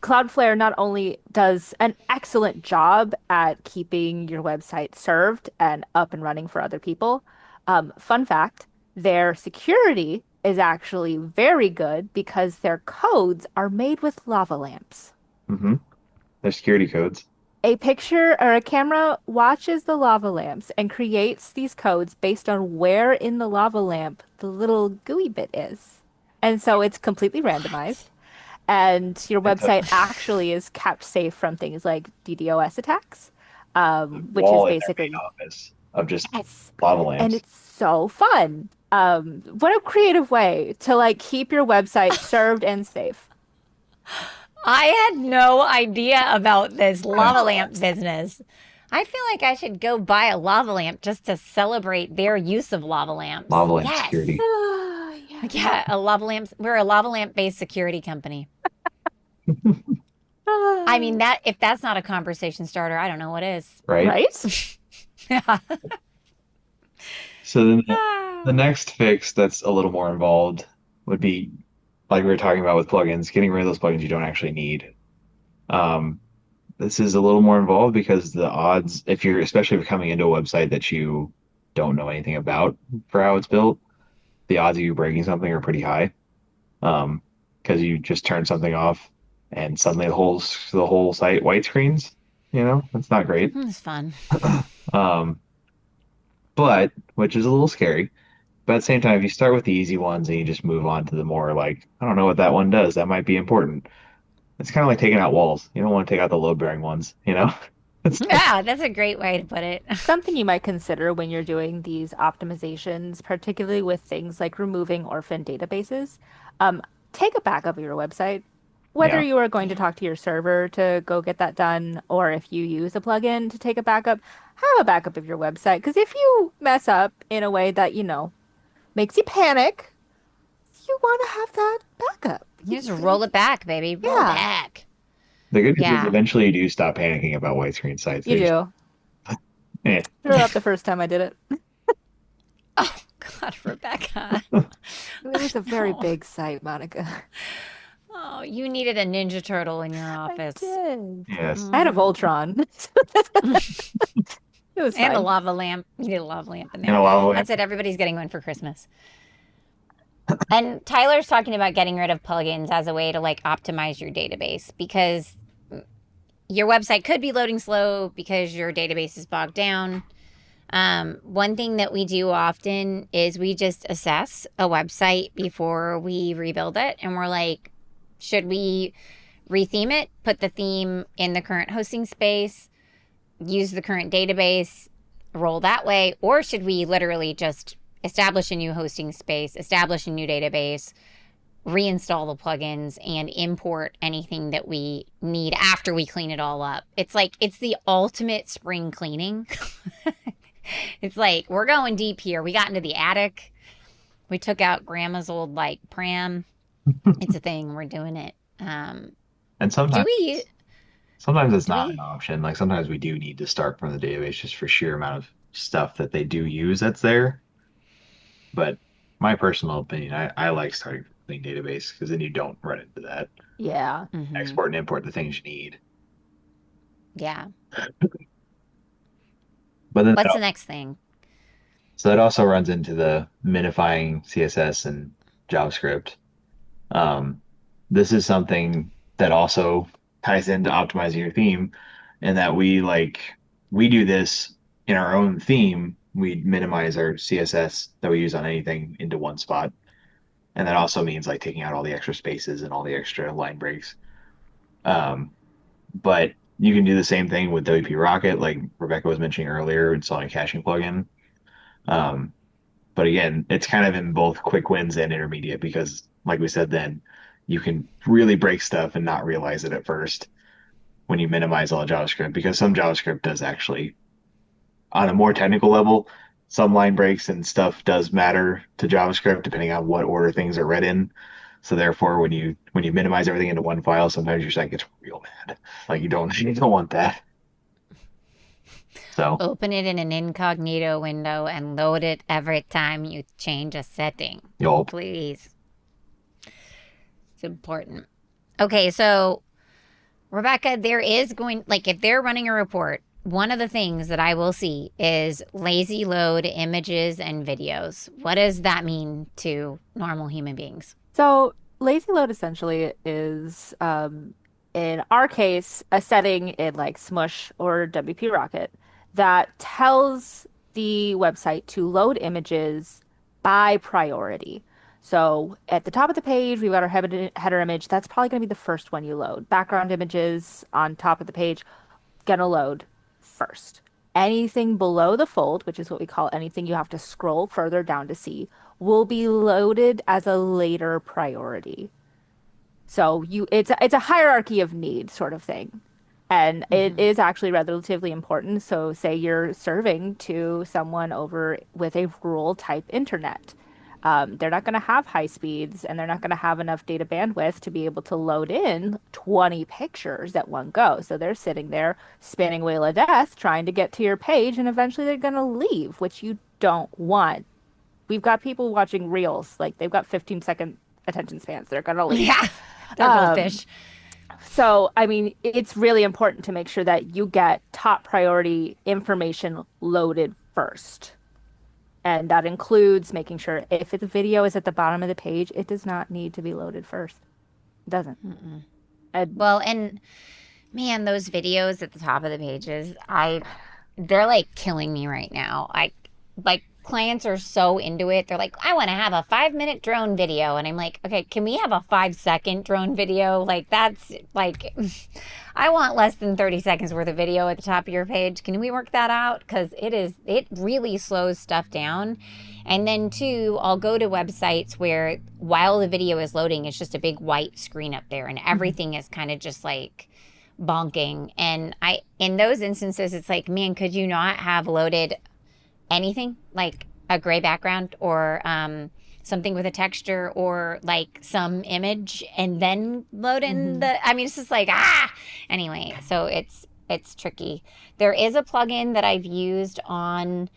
Cloudflare not only does an excellent job at keeping your website served and up and running for other people, fun fact, their security is actually very good because their codes are made with lava lamps. Mm-hmm. There's security codes. A picture or a camera watches the lava lamps and creates these codes based on where in the lava lamp the little gooey bit is. And so it's completely randomized. What? And your It's a website actually is kept safe from things like DDoS attacks, which is wall in their main basically, office of just yes. lava And lamps. it's so fun. What a creative way to like keep your website served and safe. I had no idea about this lava Lava lamp lamps. business. I feel like I should go buy a lava lamp just to celebrate their use of lava lamps. Lava lamp Yes. security. Ah, yes. Yeah, a lava lamp. We're a lava lamp based security company. I Ah. mean that if that's not a conversation starter, I don't know what is. Right? Right? Yeah. So then the next fix that's a little more involved would be like we were talking about with plugins, getting rid of those plugins you don't actually need. Um, this is a little more involved because the odds, if you're especially if you're coming into a website that you don't know anything about for how it's built, the odds of you breaking something are pretty high. Um, because you just turn something off and suddenly the whole site white screens. That's not great. It's fun. Um, but which is a little scary. But at the same time, if you start with the easy ones and you just move on to the more like, I don't know what that one does, that might be important. It's kind of like taking out walls. You don't want to take out the load bearing ones, you know? It's like, Yeah, that's a great way to put it. Something you might consider when you're doing these optimizations, particularly with things like removing orphan databases, um, take a backup of your website. Whether yeah, you are going to Yeah. talk to your server to go get that done, or if you use a plugin to take a backup, have a backup of your website. Because if you mess up in a way that, makes you panic, you want to have that backup. You just roll it back, baby. Roll it Yeah, back. the good news is Yeah. eventually you do stop panicking about white screen sites. you They just, do. eh. Threw up the first time I did it. Oh, God, Rebecca. It was a very No. big site, Monica. Oh, you needed a Ninja Turtle in your I office. did. Yes. I had a Mm. Voltron. It was And a fine. lava lamp. You need a lava lamp in And there. a lava lamp. That's it. Everybody's getting one for Christmas. And Tyler's talking about getting rid of plugins as a way to like optimize your database because your website could be loading slow because your database is bogged down. One thing that we do often is we just assess a website before we rebuild it. And we're like, should we retheme it, put the theme in the current hosting space, use the current database, roll that way? Or should we literally just establish a new hosting space, establish a new database, reinstall the plugins, and import anything that we need after we clean it all up? It's like, it's the ultimate spring cleaning. It's like, we're going deep here. We got into the attic. We took out grandma's old, like, pram. It's a thing. We're doing it. And Do sometimes we, sometimes it's do not an we? option. Like sometimes we do need to start from the database just for sheer amount of stuff that they do use that's there. But my personal opinion, I like starting from a clean database because then you don't run into that. Yeah. Mm-hmm. Export and import the things you need. Yeah. But then What's the next thing? so that also runs into the minifying CSS and JavaScript. Um, this is something that also ties into optimizing your theme, and that we do this in our own theme. We minimize our CSS that we use on anything into one spot, and that also means like taking out all the extra spaces and all the extra line breaks. Um, but you can do the same thing with WP Rocket, like Rebecca was mentioning earlier, installing a caching plugin. Um, but again, it's kind of in both quick wins and intermediate because, like we said, then you can really break stuff and not realize it at first when you minimize all JavaScript because some JavaScript does actually, on a more technical level, some line breaks and stuff does matter to JavaScript depending on what order things are read in. So therefore, when you minimize everything into one file, sometimes your site gets real mad. Like you don't want that. So Open it in an incognito window and load it every time you change a setting. you'll Please. It's important. Okay, so Rebecca, there is going, like, if they're running a report, one of the things that I will see is lazy load images and videos. What does that mean to normal human beings? So lazy load essentially is, in our case, a setting in like Smush or WP Rocket that tells the website to load images by priority. So at the top of the page, we've got our header image. That's probably going to be the first one you load. Background images on top of the page, gonna load first. Anything below the fold, which is what we call anything you have to scroll further down to see, will be loaded as a later priority. So it's a hierarchy of need sort of thing. And it Mm-hmm. is actually relatively important. So say you're serving to someone over with a rural type internet. They're not going to have high speeds and they're not going to have enough data bandwidth to be able to load in 20 pictures at one go. So they're sitting there spinning wheel of death trying to get to your page and eventually they're going to leave, which you don't want. We've got people watching reels, like they've got 15-second attention spans. They're going to leave. Yeah, they're Um, goldfish. so, I mean, it's really important to make sure that you get top priority information loaded first. And that includes making sure if the video is at the bottom of the page, it does not need to be loaded first. It doesn't. And Well, and man, those videos at the top of the pages, they're like killing me right now. Like clients are so into it. They're like, I want to have a 5 minute drone video. And I'm like, okay, can we have a 5 second drone video? Like that's like I want less than 30 seconds worth of video at the top of your page. Can we work that out? Because it really slows stuff down. And then two, I'll go to websites where while the video is loading, it's just a big white screen up there and Mhm. everything is kind of just like bonking. And in those instances, it's like, man, could you not have loaded anything like a gray background or something with a texture or like some image and then load in Mhm. I mean, it's just like, anyway, so it's tricky. There is a plugin that I've used on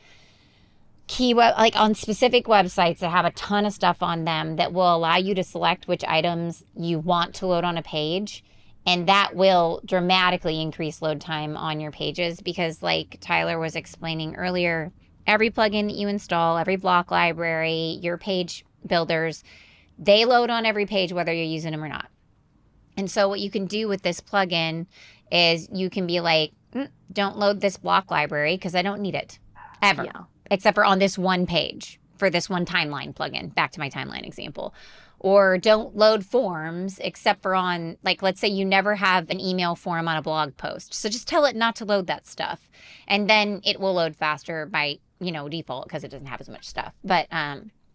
like on specific websites that have a ton of stuff on them that will allow you to select which items you want to load on a page, and that will dramatically increase load time on your pages because like Tyler was explaining earlier, every plugin that you install, every block library, your page builders, they load on every page whether you're using them or not. And so what you can do with this plugin is you can be like, don't load this block library because I don't need it ever, Yeah. except for on this one page for this one timeline plugin. Back to my timeline example. Or don't load forms except for on, like, let's say you never have an email form on a blog post. So just tell it not to load that stuff. And then it will load faster by, default because it doesn't have as much stuff. But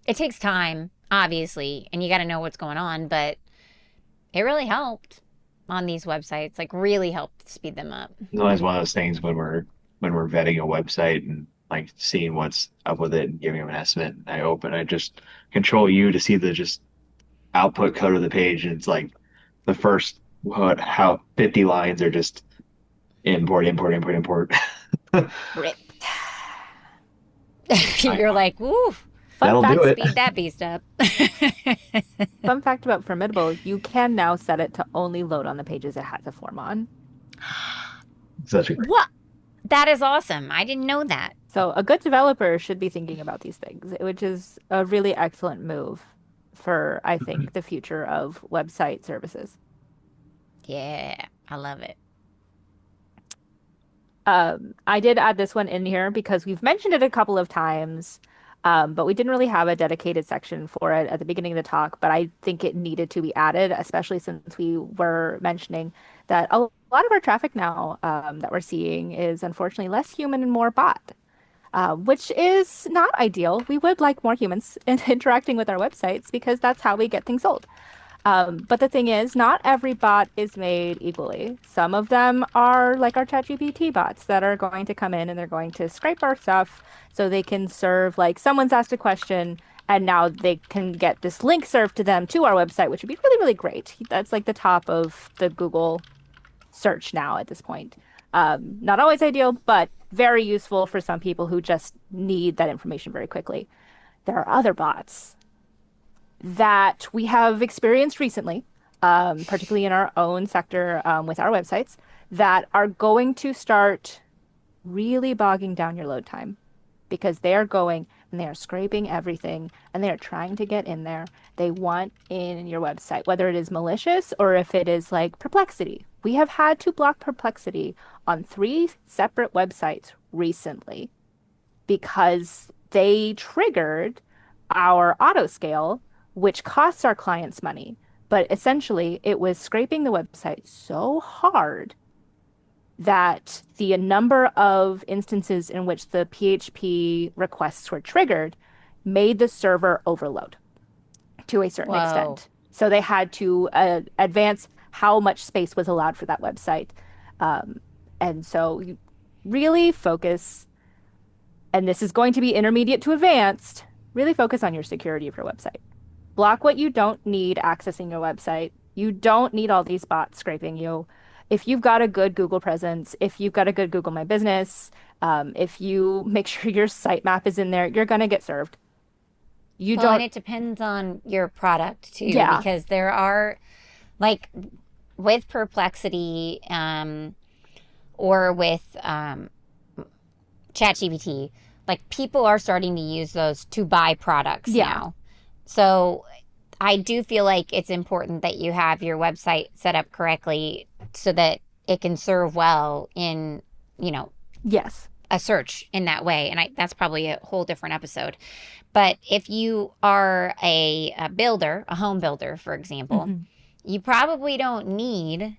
it takes time, obviously, and you got to know what's going on. But it really helped on these websites, like really helped speed them up. It's always one of those things when we're vetting a website and like seeing what's up with it and giving them an estimate. I just control U to see the just output code of the page, and it's like the first how 50 lines are just import, import, import, import. Rip. I, You're like, woo, Fun that'll do fact, it. speed that beast up. fun fact about Formidable, you can now set it to only load on the pages it has a form on. Such a great. What? That is awesome. I didn't know that. So a good developer should be thinking about these things, which is a really excellent move for, I think, the future of website services. Yeah, I love it. I did add this one in here because we've mentioned it a couple of times, but we didn't really have a dedicated section for it at the beginning of the talk. But I think it needed to be added, especially since we were mentioning that a lot of our traffic now that we're seeing is unfortunately less human and more bot, which is not ideal. We would like more humans interacting with our websites because that's how we get things sold. But the thing is, not every bot is made equally. Some of them are like our ChatGPT bots that are going to come in and they're going to scrape our stuff so they can serve, like, someone's asked a question and now they can get this link served to them to our website, which would be really, really great. That's like the top of the Google search now at this point. Not always ideal, but very useful for some people who just need that information very quickly. There are other bots that we have experienced recently, particularly in our own sector with our websites, that are going to start really bogging down your load time because they are going and they are scraping everything and they are trying to get in there. They want in your website, whether it is malicious or if it is like Perplexity. We have had to block Perplexity on 3 separate websites recently because they triggered our auto scale, which costs our clients money. But essentially, it was scraping the website so hard that the number of instances in which the PHP requests were triggered made the server overload to a certain Whoa. extent. So they had to advance how much space was allowed for that website. Um, and so you really focus, and this is going to be intermediate to advanced, really focus on your security of your website. Block what you don't need accessing your website. You don't need all these bots scraping you. If you've got a good Google presence, if you've got a good Google My Business, if you make sure your sitemap is in there, you're going to get served. You Well, and don't, it depends on your product too, yeah. because there are like with Perplexity or with ChatGPT, like people are starting to use those to buy products Yeah. now. So I do feel like it's important that you have your website set up correctly so that it can serve well in, you know, Yes. a search in that way. And that's probably a whole different episode. But if you are a builder, a home builder, for example, Hmm. you probably don't need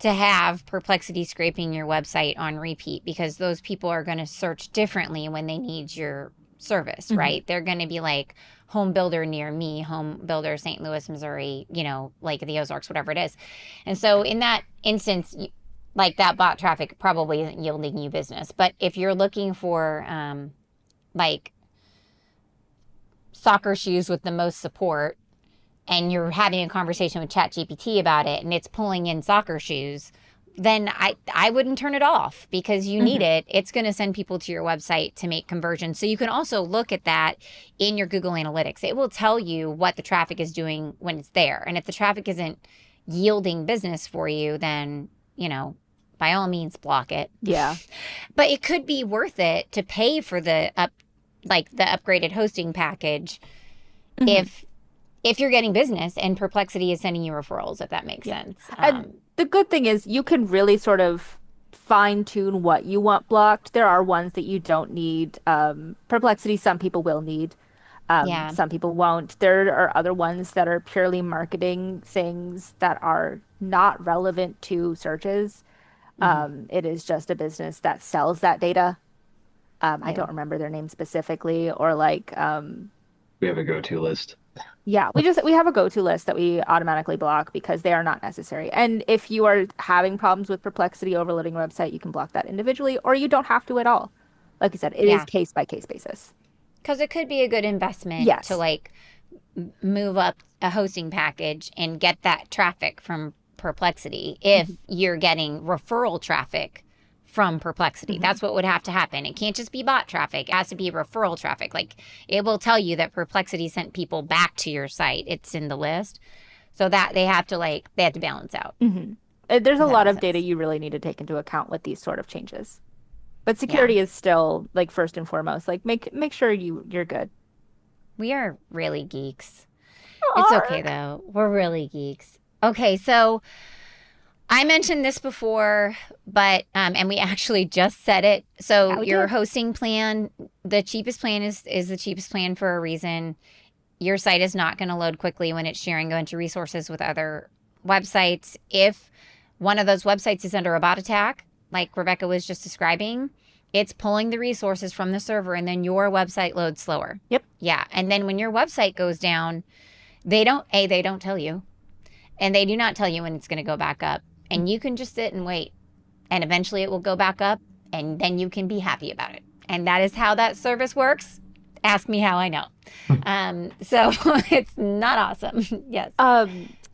to have Perplexity scraping your website on repeat because those people are going to search differently when they need your service, Hmm. right? They're going to be like home builder near me, home builder St. Louis, Missouri, like the Ozarks, whatever it is. And so in that instance, like that bot traffic probably isn't yielding you business. But if you're looking for like soccer shoes with the most support and you're having a conversation with ChatGPT about it and it's pulling in soccer shoes, then I wouldn't turn it off because you need Hmm. it. It's going to send people to your website to make conversions. So you can also look at that in your Google Analytics. It will tell you what the traffic is doing when it's there. And if the traffic isn't yielding business for you, then, by all means block it. Yeah. But it could be worth it to pay for the upgraded hosting package Hmm. if you're getting business and Perplexity is sending you referrals, if that makes Yeah. sense. And the good thing is you can really sort of fine tune what you want blocked. There are ones that you don't need. Perplexity, some people will need. Yeah. Some people won't. There are other ones that are purely marketing things that are not relevant to searches. Hmm. It is just a business that sells that data. I Yeah. don't remember their name specifically, or like, We have a go-to list. yeah, we have a go-to list that we automatically block because they are not necessary. And if you are having problems with Perplexity overloading a website, you can block that individually, or you don't have to at all. Like I said, it is Yeah. case by case basis. Because it could be a good investment to Yes. like move up a hosting package and get that traffic from Perplexity if Mhm. you're getting referral traffic from Perplexity. Mhm. That's what would have to happen. It can't just be bot traffic, it has to be referral traffic. Like it will tell you that Perplexity sent people back to your site, it's in the list. So that they have to balance out. Mhm. There's a If that lot makes of data sense. you really need to take into account with these sort of changes. But Yeah. security is still like first and foremost. Like make sure you're good. We are really geeks. It's okay Arg. though. We're really geeks. Okay, so I mentioned this before, but and we actually just said it. Yeah, So we your did. hosting plan, the cheapest plan is the cheapest plan for a reason. Your site is not going to load quickly when it's sharing a bunch of resources with other websites. If one of those websites is under a bot attack, like Rebecca was just describing, it's pulling the resources from the server and then your website loads slower. Yep. Yeah. And then when your website goes down, they don't tell you. And they do not tell you when it's going to go back up. And you can just sit and wait. And eventually it will go back up. And then you can be happy about it. And that is how that service works. Ask me how I know. So it's not awesome. Yes.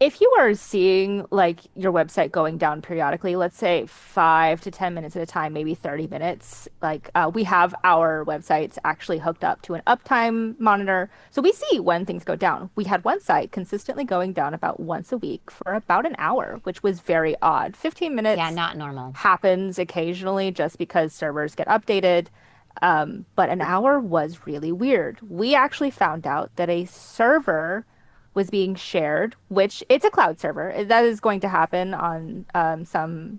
If you are seeing like your website going down periodically, let's say 5 to 10 minutes at a time, maybe 30 minutes, like we have our websites actually hooked up to an uptime monitor. So we see when things go down. We had one site consistently going down about once a week for about an hour, which was very odd. 15 Yeah, minutes not normal. happens occasionally just because servers get updated. But an hour was really weird. We actually found out that a server was being shared, which it's a cloud server. That is going to happen on some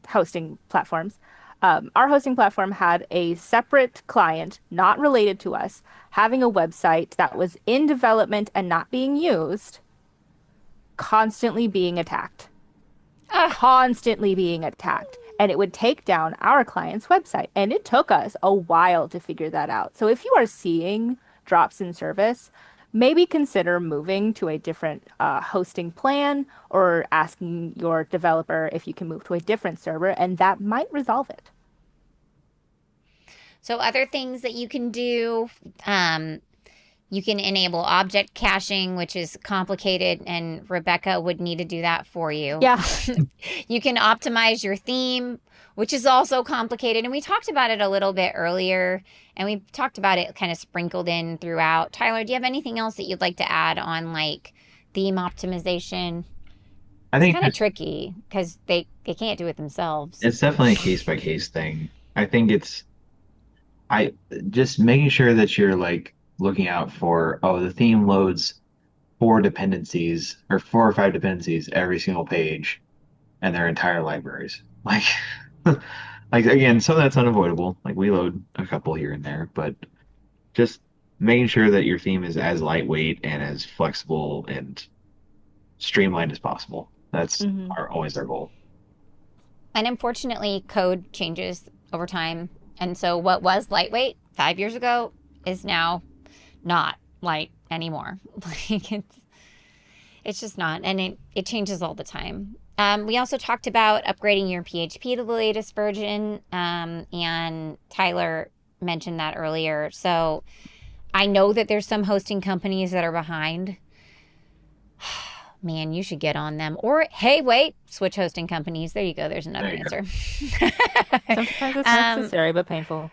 hosting platforms. Our hosting platform had a separate client, not related to us, having a website that was in development and not being used, constantly being attacked. Ah, Constantly being attacked. And it would take down our client's website. And it took us a while to figure that out. So if you are seeing drops in service, maybe consider moving to a different hosting plan or asking your developer if you can move to a different server, and that might resolve it. so other things that you can do, you can enable object caching, which is complicated, and Rebecca would need to do that for you. Yeah. You can optimize your theme, which is also complicated. And we talked about it a little bit earlier, and we talked about it kind of sprinkled in throughout. Tyler, do you have anything else that you'd like to add on like theme optimization? I It's think kind of tricky because they can't do it themselves. it's definitely a case by case thing. I think I just making sure that you're like looking out for, oh, the theme loads 4 dependencies or 4 or 5 dependencies every single page and their entire libraries. Like, like again, some of that's unavoidable. Like we load a couple here and there, but just making sure that your theme is as lightweight and as flexible and streamlined as possible. That's Hmm. always our goal. And unfortunately, code changes over time. And so what was lightweight 5 years ago is now not light anymore. Like it's just not. And it changes all the time. We also talked about upgrading your PHP to the latest version. And Tyler mentioned that earlier. So I know that there's some hosting companies that are behind. Man, you should get on them. Or, hey, wait, switch hosting companies. There you go. There's another There you go. answer. Sometimes it's um, necessary but painful.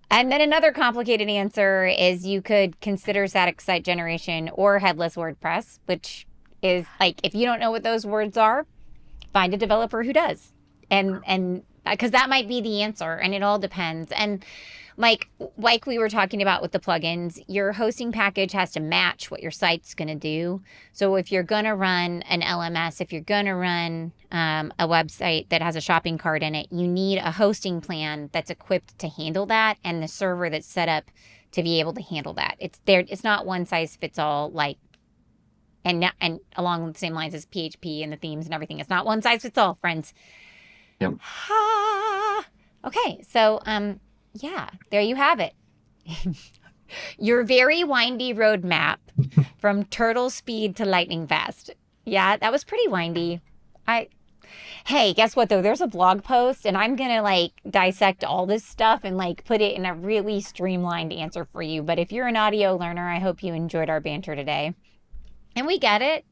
and then another complicated answer is you could consider static site generation or headless WordPress, which is like, if you don't know what those words are, find a developer who does. And because that might be the answer, and it all depends. And like we were talking about with the plugins, your hosting package has to match what your site's going to do. So if you're going to run an LMS, if you're going to run a website that has a shopping cart in it, you need a hosting plan that's equipped to handle that, and the server that's set up to be able to handle that. It's there. It's not one size fits all. Like, and along the same lines as PHP and the themes and everything. It's not one size fits all, friends. Yep. Okay, so yeah, there you have it. Your very windy roadmap from turtle speed to lightning fast. Yeah, that was pretty windy. Hey, guess what though? There's a blog post and I'm gonna like dissect all this stuff and like put it in a really streamlined answer for you. But if you're an audio learner, I hope you enjoyed our banter today. And we get it.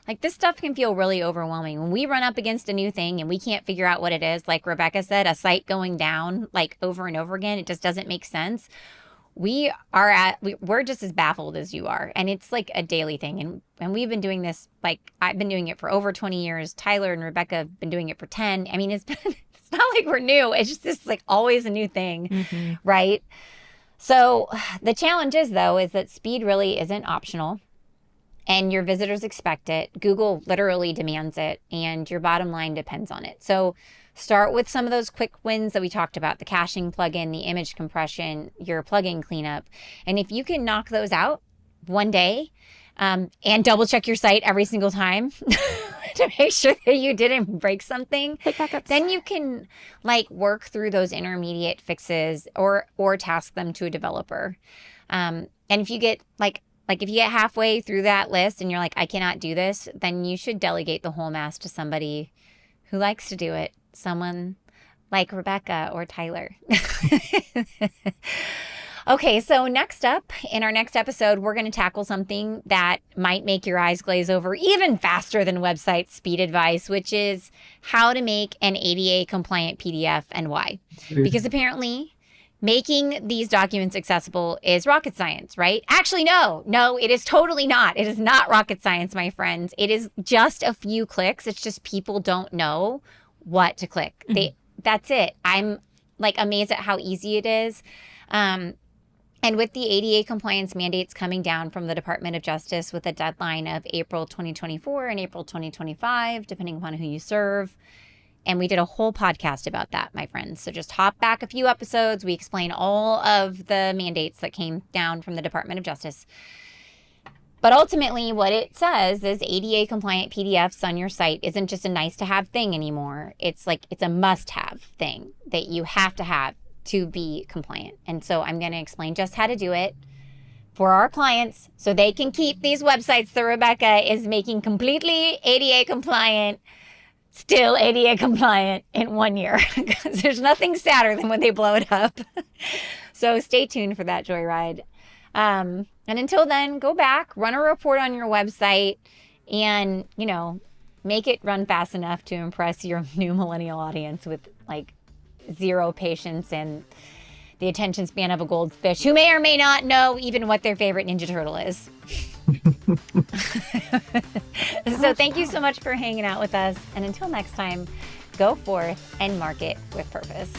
Like this stuff can feel really overwhelming. When we run up against a new thing and we can't figure out what it is, like Rebecca said, a site going down like over and over again, it just doesn't make sense. We're just as baffled as you are. And it's like a daily thing. And we've been doing this, like I've been doing it for over 20 years. Tyler and Rebecca have been doing it for 10. I mean, it's not like we're new. It's just this like always a new thing, Hmm. right? So the challenge is though, is that speed really isn't optional. And your visitors expect it. Google literally demands it, and your bottom line depends on it. So start with some of those quick wins that we talked about, the caching plugin, the image compression, your plugin cleanup. And if you can knock those out one day, and double check your site every single time to make sure that you didn't break something, Take backups. then you can like work through those intermediate fixes or task them to a developer. And if you get like if you get halfway through that list and you're like, I cannot do this, then you should delegate the whole mess to somebody who likes to do it. Someone like Rebecca or Tyler. Okay, so next up, in our next episode, we're going to tackle something that might make your eyes glaze over even faster than website speed advice, which is how to make an ADA compliant PDF and why. Because apparently making these documents accessible is rocket science, right? Actually, no, it is totally not. It is not rocket science, my friends. It is just a few clicks. It's just people don't know what to click. That's it. I'm like amazed at how easy it is. And with the ADA compliance mandates coming down from the Department of Justice with a deadline of April 2024 and April 2025, depending upon who you serve. And we did a whole podcast about that, my friends. So just hop back a few episodes. We explain all of the mandates that came down from the Department of Justice. But ultimately, what it says is ADA compliant PDFs on your site isn't just a nice to have thing anymore. It's a must have thing that you have to be compliant. And so I'm going to explain just how to do it for our clients so they can keep these websites that Rebecca is making completely ADA compliant, still ADA compliant in 1 year. Because there's nothing sadder than when they blow it up. So stay tuned for that joyride. And until then, go back, run a report on your website, and, make it run fast enough to impress your new millennial audience with like zero patience and the attention span of a goldfish who may or may not know even what their favorite Ninja Turtle is. So thank you so much for hanging out with us. And until next time, go forth and market with purpose.